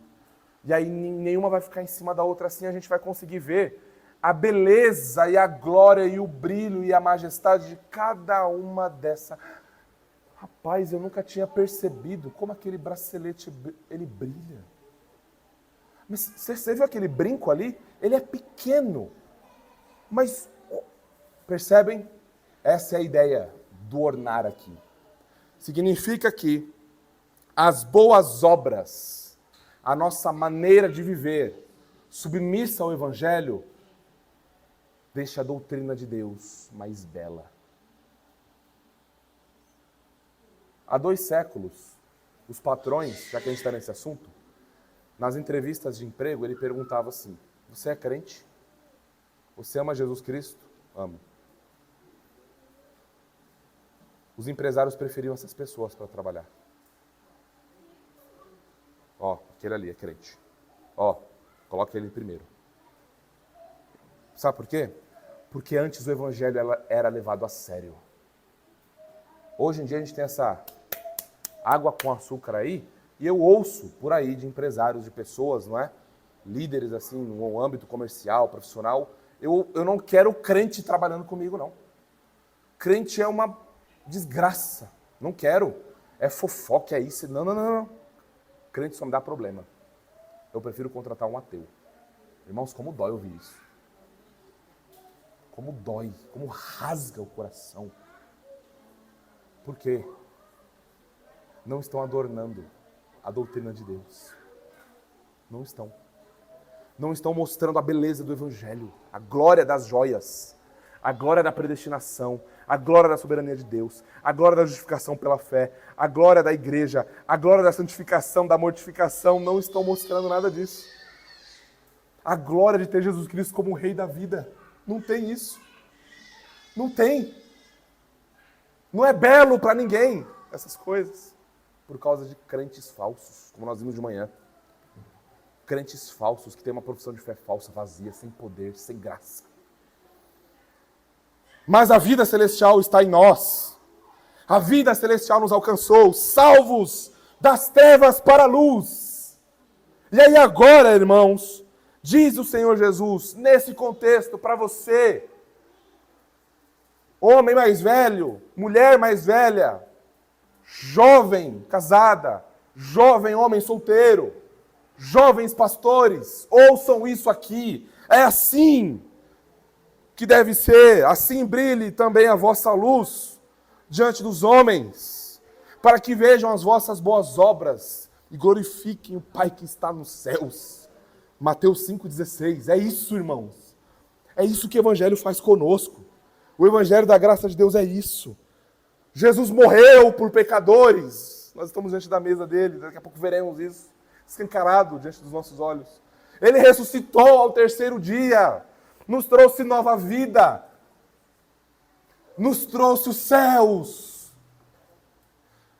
E aí nenhuma vai ficar em cima da outra, assim a gente vai conseguir ver a beleza e a glória e o brilho e a majestade de cada uma dessas. Rapaz, eu nunca tinha percebido como aquele bracelete, ele brilha. Mas você viu aquele brinco ali? Ele é pequeno. Mas, percebem? Essa é a ideia do ornar aqui. Significa que as boas obras, a nossa maneira de viver, submissa ao Evangelho, deixa a doutrina de Deus mais bela. Há 2 séculos, os patrões, já que a gente está nesse assunto, nas entrevistas de emprego, ele perguntava assim, você é crente? Você ama Jesus Cristo? Amo. Os empresários preferiam essas pessoas para trabalhar. Ó, aquele ali é crente. Ó, coloca ele primeiro. Sabe por quê? Porque antes o evangelho era levado a sério. Hoje em dia a gente tem essa água com açúcar aí, e eu ouço por aí de empresários, de pessoas, não é? Líderes assim, no âmbito comercial, profissional. Eu não quero crente trabalhando comigo, não. Crente é uma desgraça. Não quero. É fofoca, é isso. Não. Crente só me dá problema. Eu prefiro contratar um ateu. Irmãos, como dói ouvir isso. Como dói, como rasga o coração. Por quê? Não estão adornando a doutrina de Deus. Não estão. Não estão mostrando a beleza do Evangelho, a glória das joias, a glória da predestinação, a glória da soberania de Deus, a glória da justificação pela fé, a glória da igreja, a glória da santificação, da mortificação. Não estão mostrando nada disso. A glória de ter Jesus Cristo como o Rei da vida. Não tem isso. Não tem. Não é belo para ninguém essas coisas. Por causa de crentes falsos, como nós vimos de manhã. Crentes falsos que têm uma profissão de fé falsa, vazia, sem poder, sem graça. Mas a vida celestial está em nós. A vida celestial nos alcançou, salvos das trevas para a luz. E aí agora, irmãos, diz o Senhor Jesus, nesse contexto, para você, homem mais velho, mulher mais velha, jovem casada, jovem homem solteiro, jovens pastores, ouçam isso aqui. É assim que deve ser, assim brilhe também a vossa luz diante dos homens, para que vejam as vossas boas obras e glorifiquem o Pai que está nos céus. Mateus 5,16. É isso, irmãos. É isso que o Evangelho faz conosco. O Evangelho da graça de Deus é isso. Jesus morreu por pecadores. Nós estamos diante da mesa dele, daqui a pouco veremos isso, escancarado diante dos nossos olhos. Ele ressuscitou ao terceiro dia, nos trouxe nova vida, nos trouxe os céus,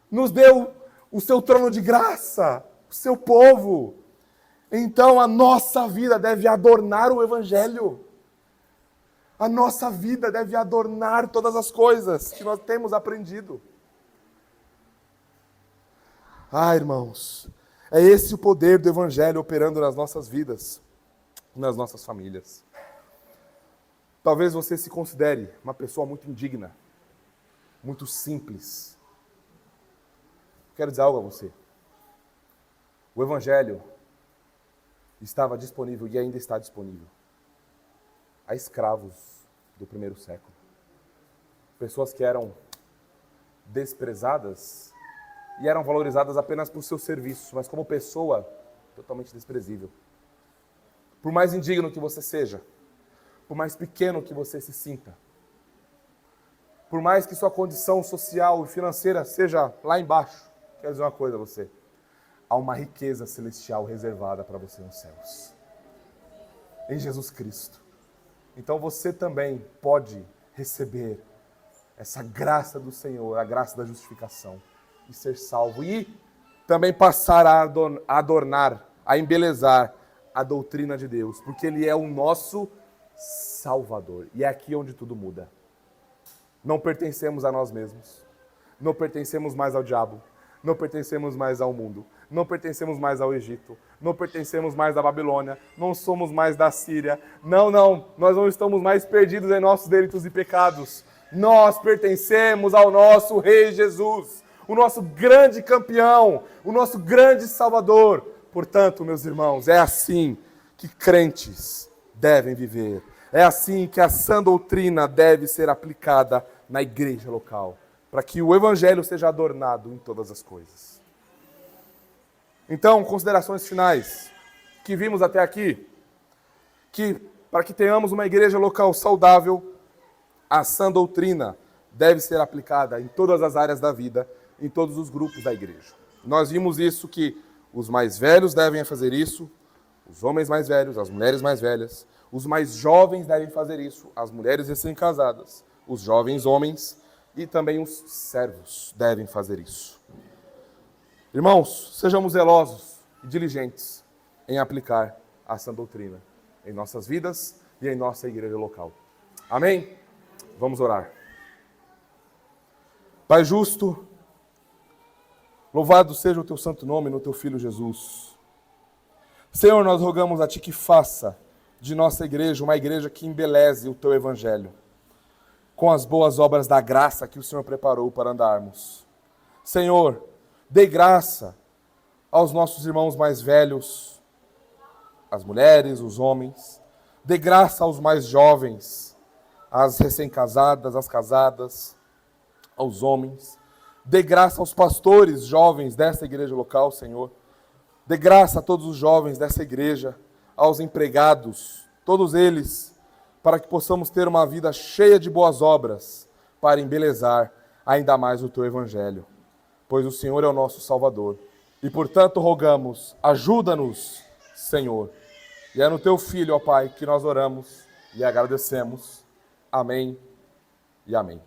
nos deu o seu trono de graça, o seu povo. Então a nossa vida deve adornar o Evangelho. A nossa vida deve adornar todas as coisas que nós temos aprendido. Irmãos, é esse o poder do Evangelho operando nas nossas vidas, nas nossas famílias. Talvez você se considere uma pessoa muito indigna, muito simples. Quero dizer algo a você. O Evangelho estava disponível e ainda está disponível a escravos do primeiro século. Pessoas que eram desprezadas e eram valorizadas apenas por seus serviços, mas como pessoa, totalmente desprezível. Por mais indigno que você seja, por mais pequeno que você se sinta, por mais que sua condição social e financeira seja lá embaixo, quero dizer uma coisa a você, há uma riqueza celestial reservada para você nos céus, em Jesus Cristo. Então você também pode receber essa graça do Senhor, a graça da justificação, e ser salvo, e também passar a adornar, a embelezar a doutrina de Deus, porque Ele é o nosso Salvador. E é aqui onde tudo muda. Não pertencemos a nós mesmos, não pertencemos mais ao diabo, não pertencemos mais ao mundo, não pertencemos mais ao Egito, não pertencemos mais à Babilônia, não somos mais da Síria. Não, nós não estamos mais perdidos em nossos delitos e pecados. Nós pertencemos ao nosso Rei Jesus, o nosso grande campeão, o nosso grande Salvador. Portanto, meus irmãos, é assim que crentes devem viver. É assim que a sã doutrina deve ser aplicada na igreja local, para que o Evangelho seja adornado em todas as coisas. Então, considerações finais que vimos até aqui, que para que tenhamos uma igreja local saudável, a sã doutrina deve ser aplicada em todas as áreas da vida, em todos os grupos da igreja. Nós vimos isso, que os mais velhos devem fazer isso, os homens mais velhos, as mulheres mais velhas, os mais jovens devem fazer isso, as mulheres recém-casadas, os jovens homens e também os servos devem fazer isso. Irmãos, sejamos zelosos e diligentes em aplicar a sã doutrina em nossas vidas e em nossa igreja local. Amém? Vamos orar. Pai justo, louvado seja o teu santo nome no teu Filho Jesus. Senhor, nós rogamos a Ti que faça de nossa igreja uma igreja que embeleze o Teu Evangelho, com as boas obras da graça que o Senhor preparou para andarmos. Senhor, dê graça aos nossos irmãos mais velhos, as mulheres, os homens. Dê graça aos mais jovens, às recém-casadas, às casadas, aos homens. Dê graça aos pastores jovens dessa igreja local, Senhor. Dê graça a todos os jovens dessa igreja, aos empregados, todos eles, para que possamos ter uma vida cheia de boas obras, para embelezar ainda mais o Teu Evangelho. Pois o Senhor é o nosso Salvador. E, portanto, rogamos, ajuda-nos, Senhor. E é no Teu Filho, ó Pai, que nós oramos e agradecemos. Amém e amém.